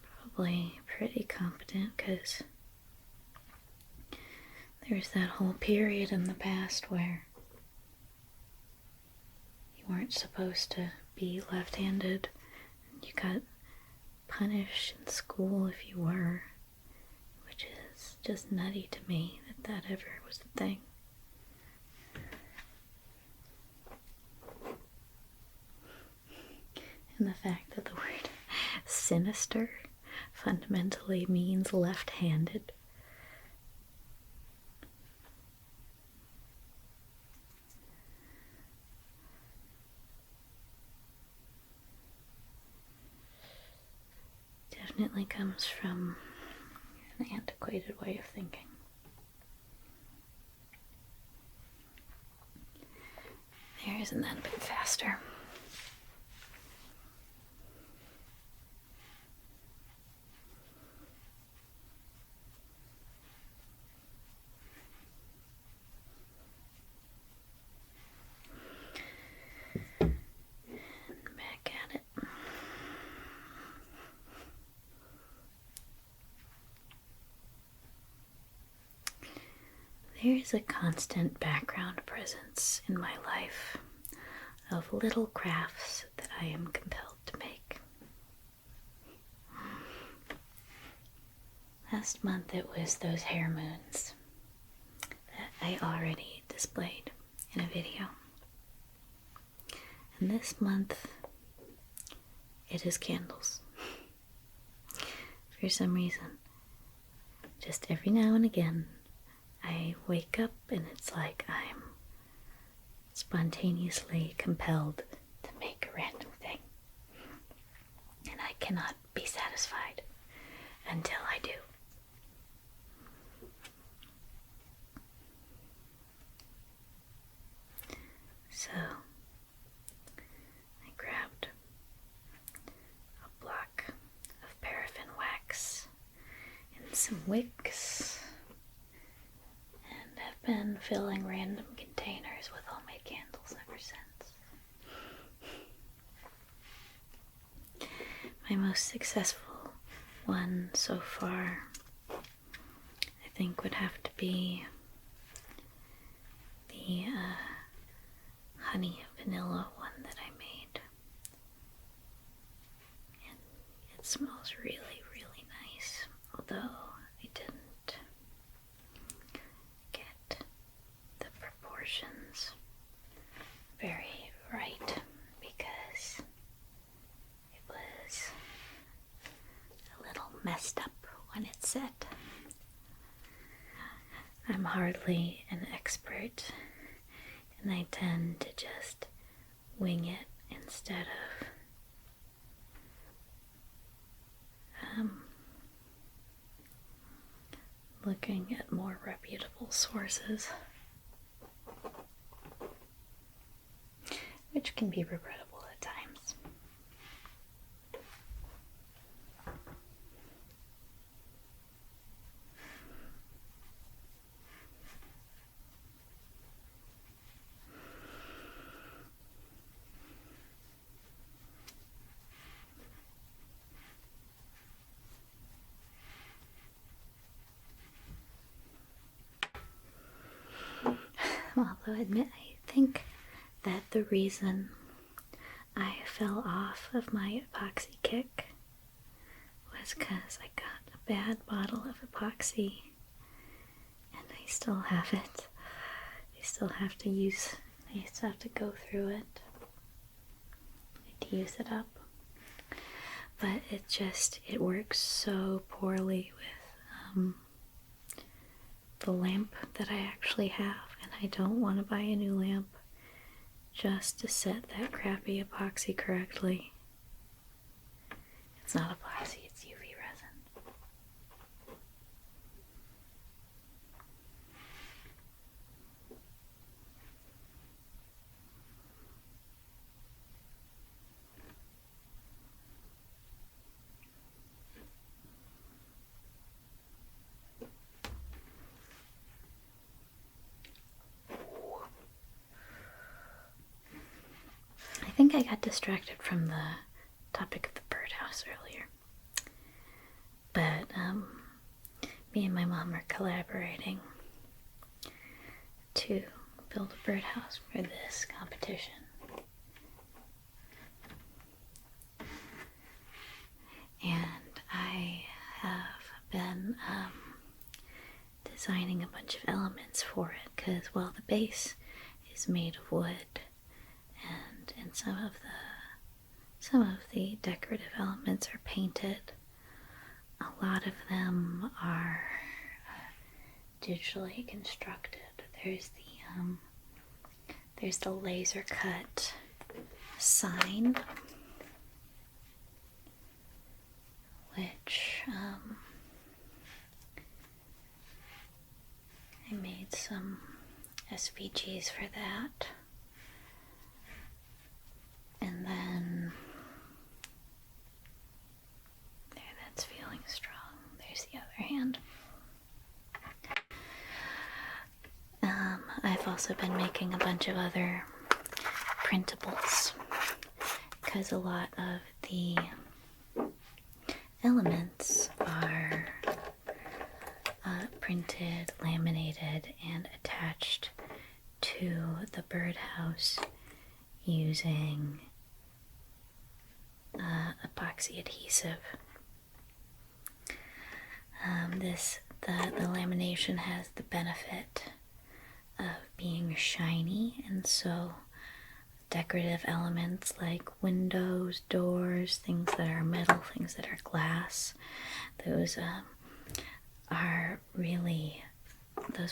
Probably pretty competent, because there's that whole period in the past where you weren't supposed to be left-handed. You got punished in school if you were, which is just nutty to me that ever was a thing. And the fact that the word sinister fundamentally means left-handed. Definitely comes from an antiquated way of thinking. There, isn't that a bit faster? Back at it. There is a constant background presence in my life of little crafts that I am compelled to make. last month it was those hair moons that I already displayed in a video. And this month it is candles. For some reason, just every now and again, I wake up and it's like I'm spontaneously compelled to make a random thing. And I cannot be satisfied until I do. So, I grabbed a block of paraffin wax and some wicks and have been filling random containers with homemade candles ever since. My most successful one so far, I think, would have to be the honey vanilla one that I made. And it smells really, really nice, although I didn't get the proportions very right because it was a little messed up when it set. I'm hardly an expert, and I tend to just wing it instead of looking at more reputable sources, which can be regrettable at times. Although I think that the reason I fell off of my epoxy kick was because I got a bad bottle of epoxy and I still have it. I still have to go through it. I need to use it up. But it works so poorly with the lamp that I actually have, and I don't want to buy a new lamp just to set that crappy epoxy correctly. It's not epoxy, it's UV resin. I think I got distracted from the topic of the birdhouse earlier. But me and my mom are collaborating to build a birdhouse for this competition. And I have been designing a bunch of elements for it because, well, the base is made of wood, and some of the decorative elements are painted. A lot of them are digitally constructed. There's the laser cut sign, which I made some SVGs for that. And then there, that's feeling strong. There's the other hand. I've also been making a bunch of other printables because a lot of the elements are printed, laminated, and attached to the birdhouse using epoxy adhesive. the lamination has the benefit of being shiny, and so decorative elements like windows, doors, things that are metal, things that are glass, those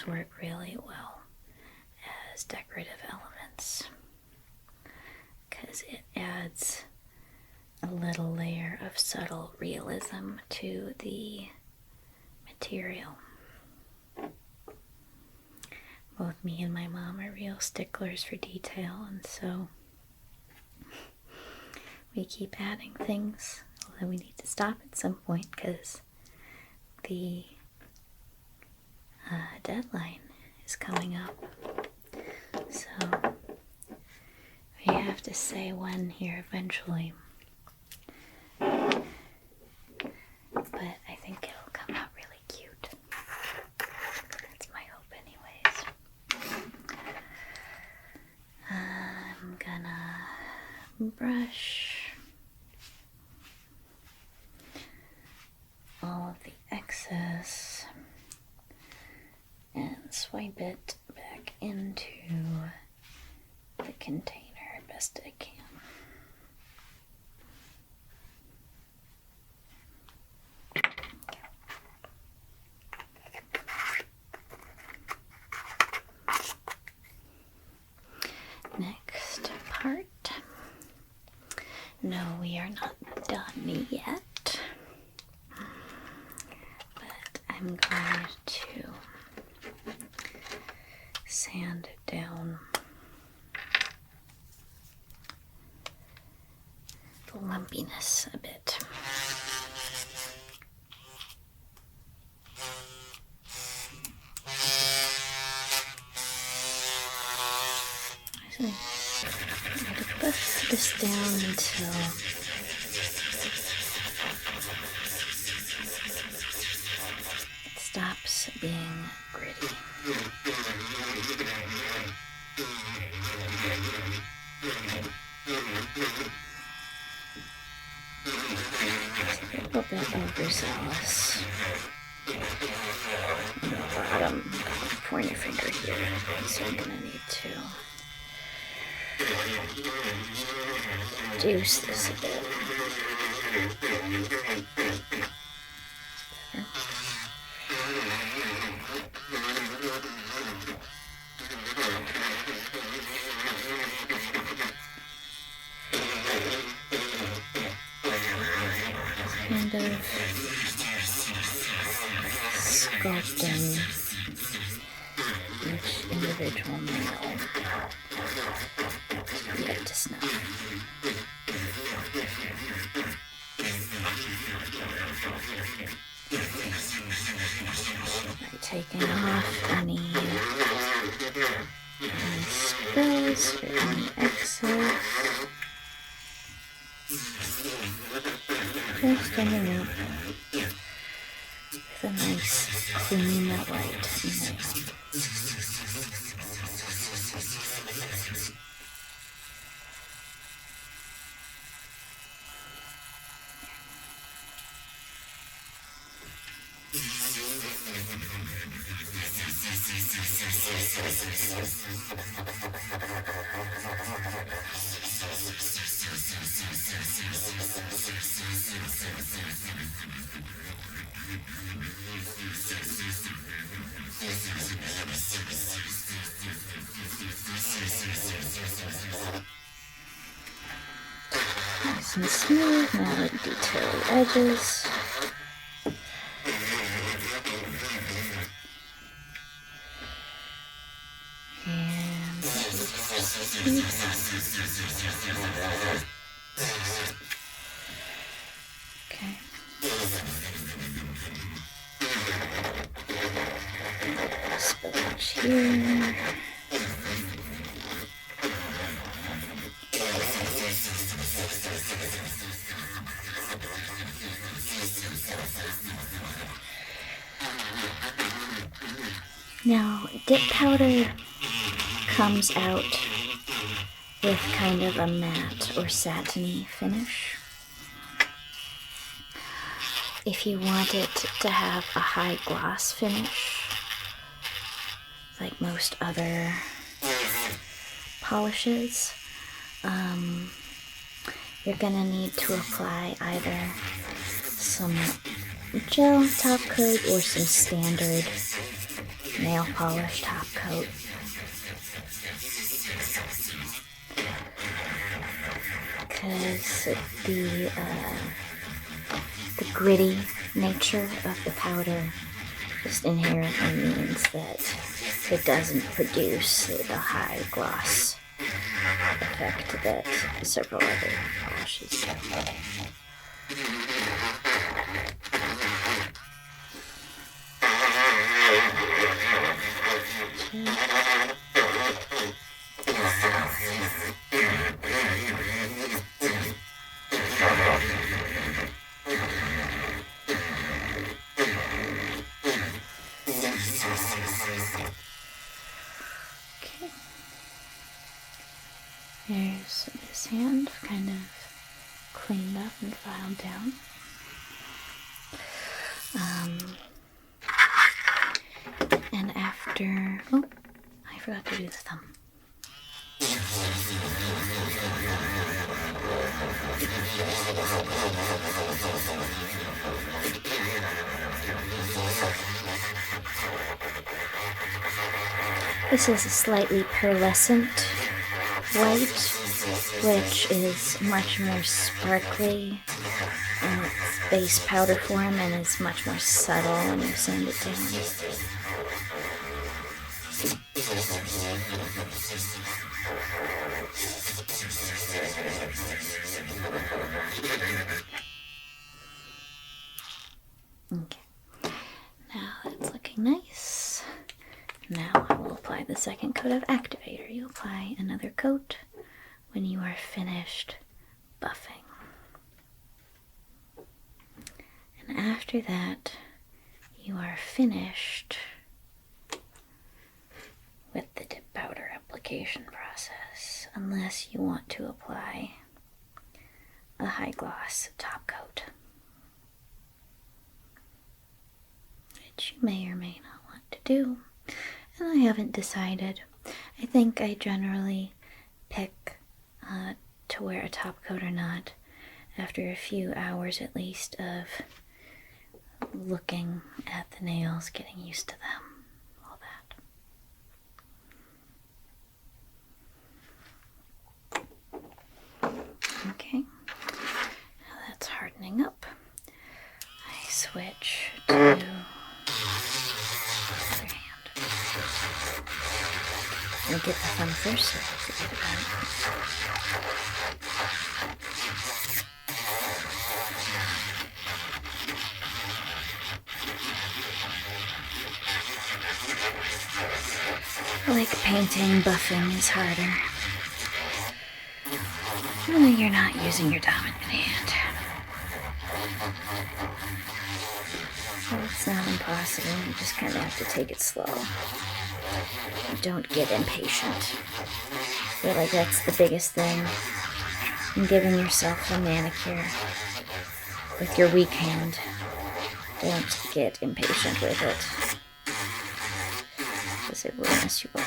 work really well as decorative elements because it adds a little layer of subtle realism to the material. Both me and my mom are real sticklers for detail, and so we keep adding things, although we need to stop at some point because the deadline is coming up. So we have to say when here eventually. But I think it'll come out really cute. That's my hope anyways. I'm gonna brush all of the excess and swipe it back into the container best I can. Next part. No, we are not done yet, but I'm going to sand down the lumpiness a bit. So I press this down until it stops being gritty. A little bit overzealous. On the bottom, point your finger here, so I'm gonna need to reduce this a bit. Kind of sculpting each individual nail get to snuff. By taking off any spills or any excess. Just ending up with a nice, clean, white nail. Nice and smooth, now like detail the edges. And okay. Spillage here. Now, dip powder comes out with kind of a matte or satiny finish. if you want it to have a high gloss finish, like most other polishes, you're gonna need to apply either some gel top coat or some standard nail polish top coat. Because the gritty nature of the powder just inherently means that it doesn't produce the high gloss effect that several other polishes do. Okay. There's this hand kind of cleaned up and filed down. And after, oh, I forgot to do the thumb. This is a slightly pearlescent white, which is much more sparkly in its base powder form and is much more subtle when you sand it down. Okay, now that's looking nice. Now I will apply the second coat of activator. You apply another coat when you are finished buffing. And after that, you are finished with the dip powder application process, unless you want to apply a high gloss top coat, which you may or may not want to do. And I haven't decided. I think I generally pick to wear a top coat or not after a few hours at least of looking at the nails, getting used to them, all that. Okay, now that's hardening up. I switch to the other hand. I'll get the thumb first so I forget about it. Like painting, buffing is harder when you're not using your dominant hand. So it's not impossible, you just kind of have to take it slow. Don't get impatient. I feel like that's the biggest thing in giving yourself a manicure with your weak hand. Don't get impatient with it, because it will mess you up.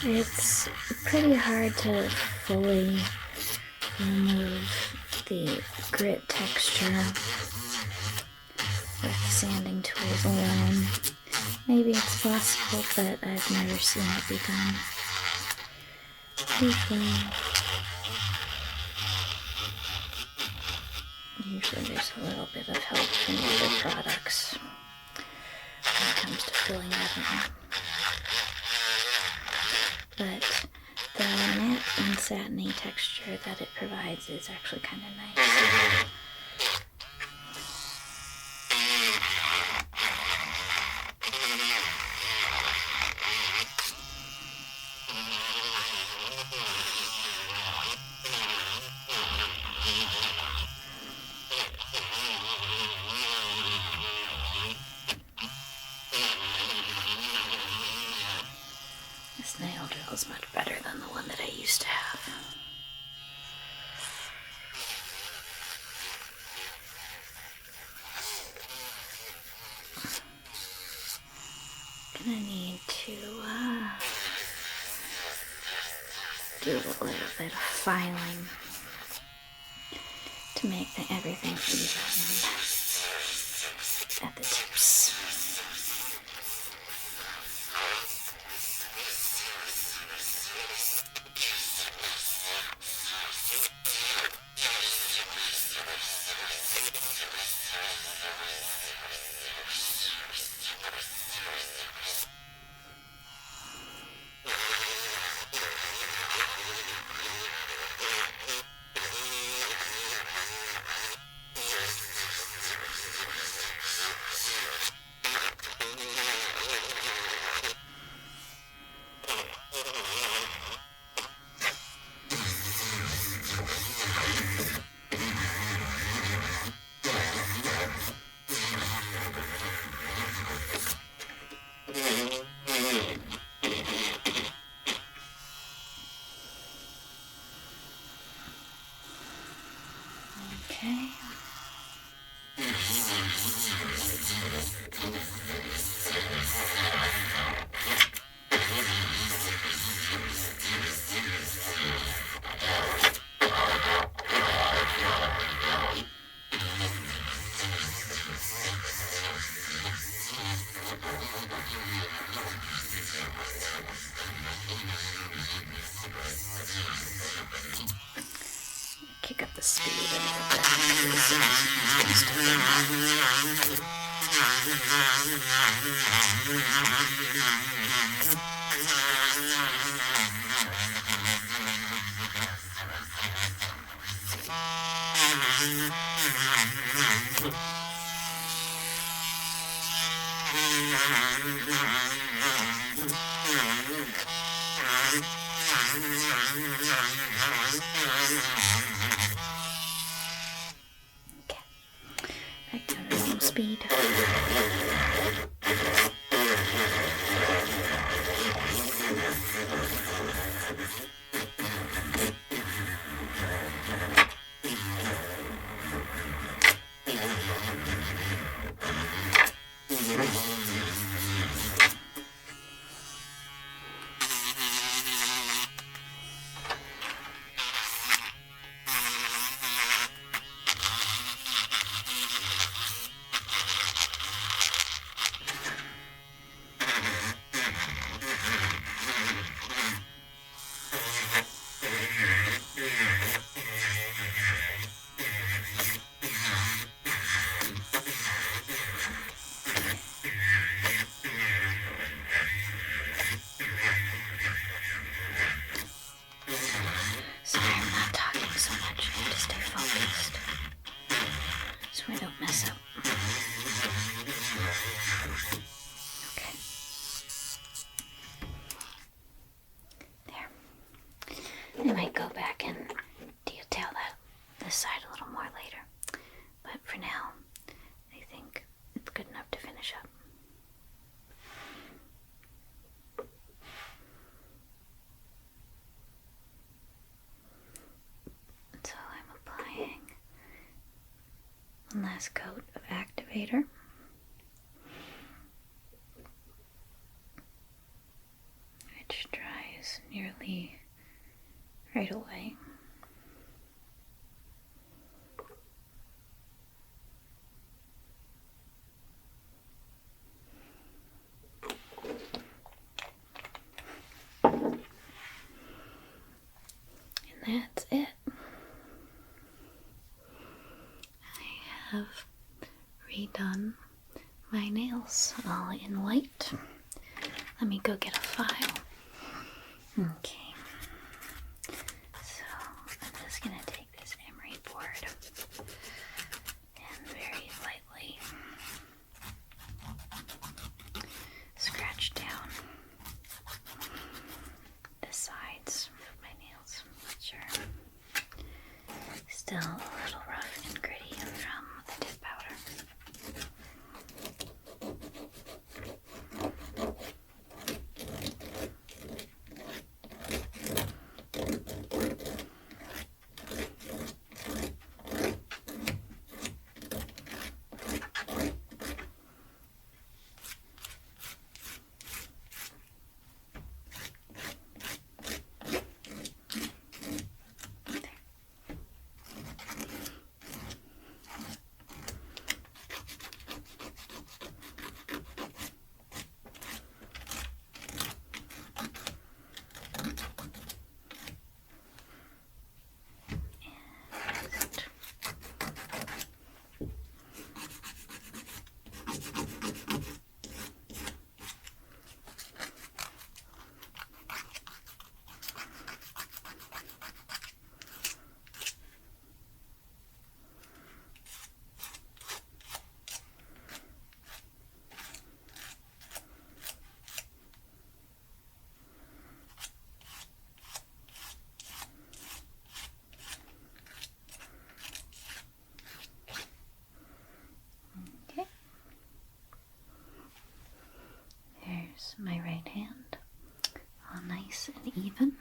It's pretty hard to fully remove the grit texture with sanding tools alone. Maybe it's possible, but I've never seen it be done. Usually there's a little bit of help from other products. when it comes to filling that in. But the matte and satiny texture that it provides is actually kind of nice. This nail drill is much better than the one that I used to have. Gonna need to do a little bit of filing to make everything even at the tips. Okay. Kick up the speed a little bit. Okay, back down to normal speed. Sorry, I'm not talking so much. I have to stay focused so I don't mess up. Okay. There. I might go back and detail this side a little more later. But for now, I think it's good enough to finish up. So I'm applying one last coat of activator. Which dries nearly right away. And that's it. I have redone my nails. nails all in white. Let me go get a file. Okay. So I'm just going to take this emery board and very lightly scratch down the sides of my nails, which are still a little rough and gritty from the dip powder. My right hand, all nice and even.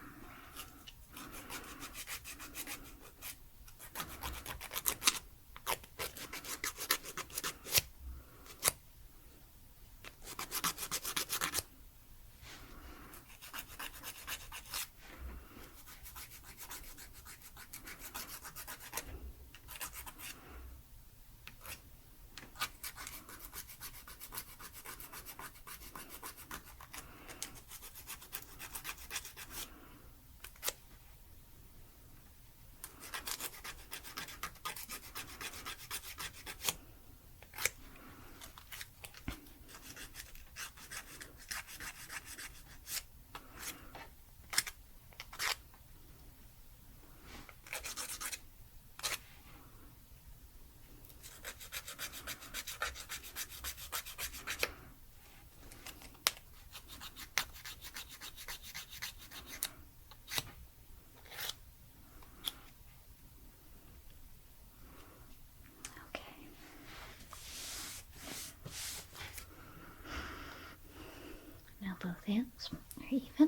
Now both hands are even.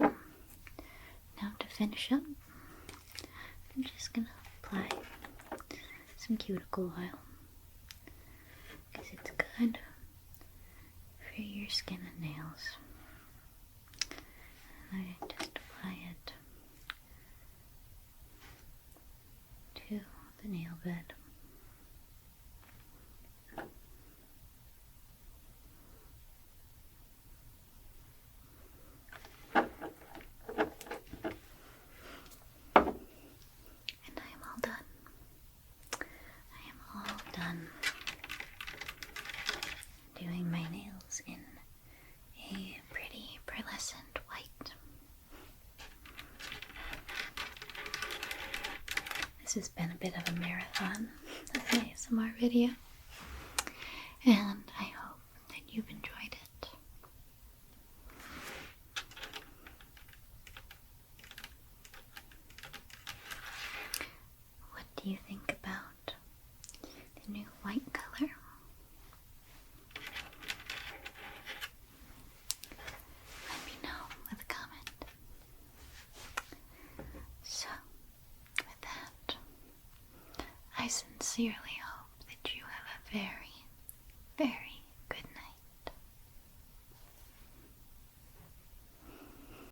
Now to finish up, I'm just going to apply some cuticle oil because it's good for your skin and nails. And I just apply it to the nail bed. Doing my nails in a pretty pearlescent white. This has been a bit of a marathon of ASMR video, and I hope that you've enjoyed it. What do you think about the new white color? Let me know with a comment. So, with that, I sincerely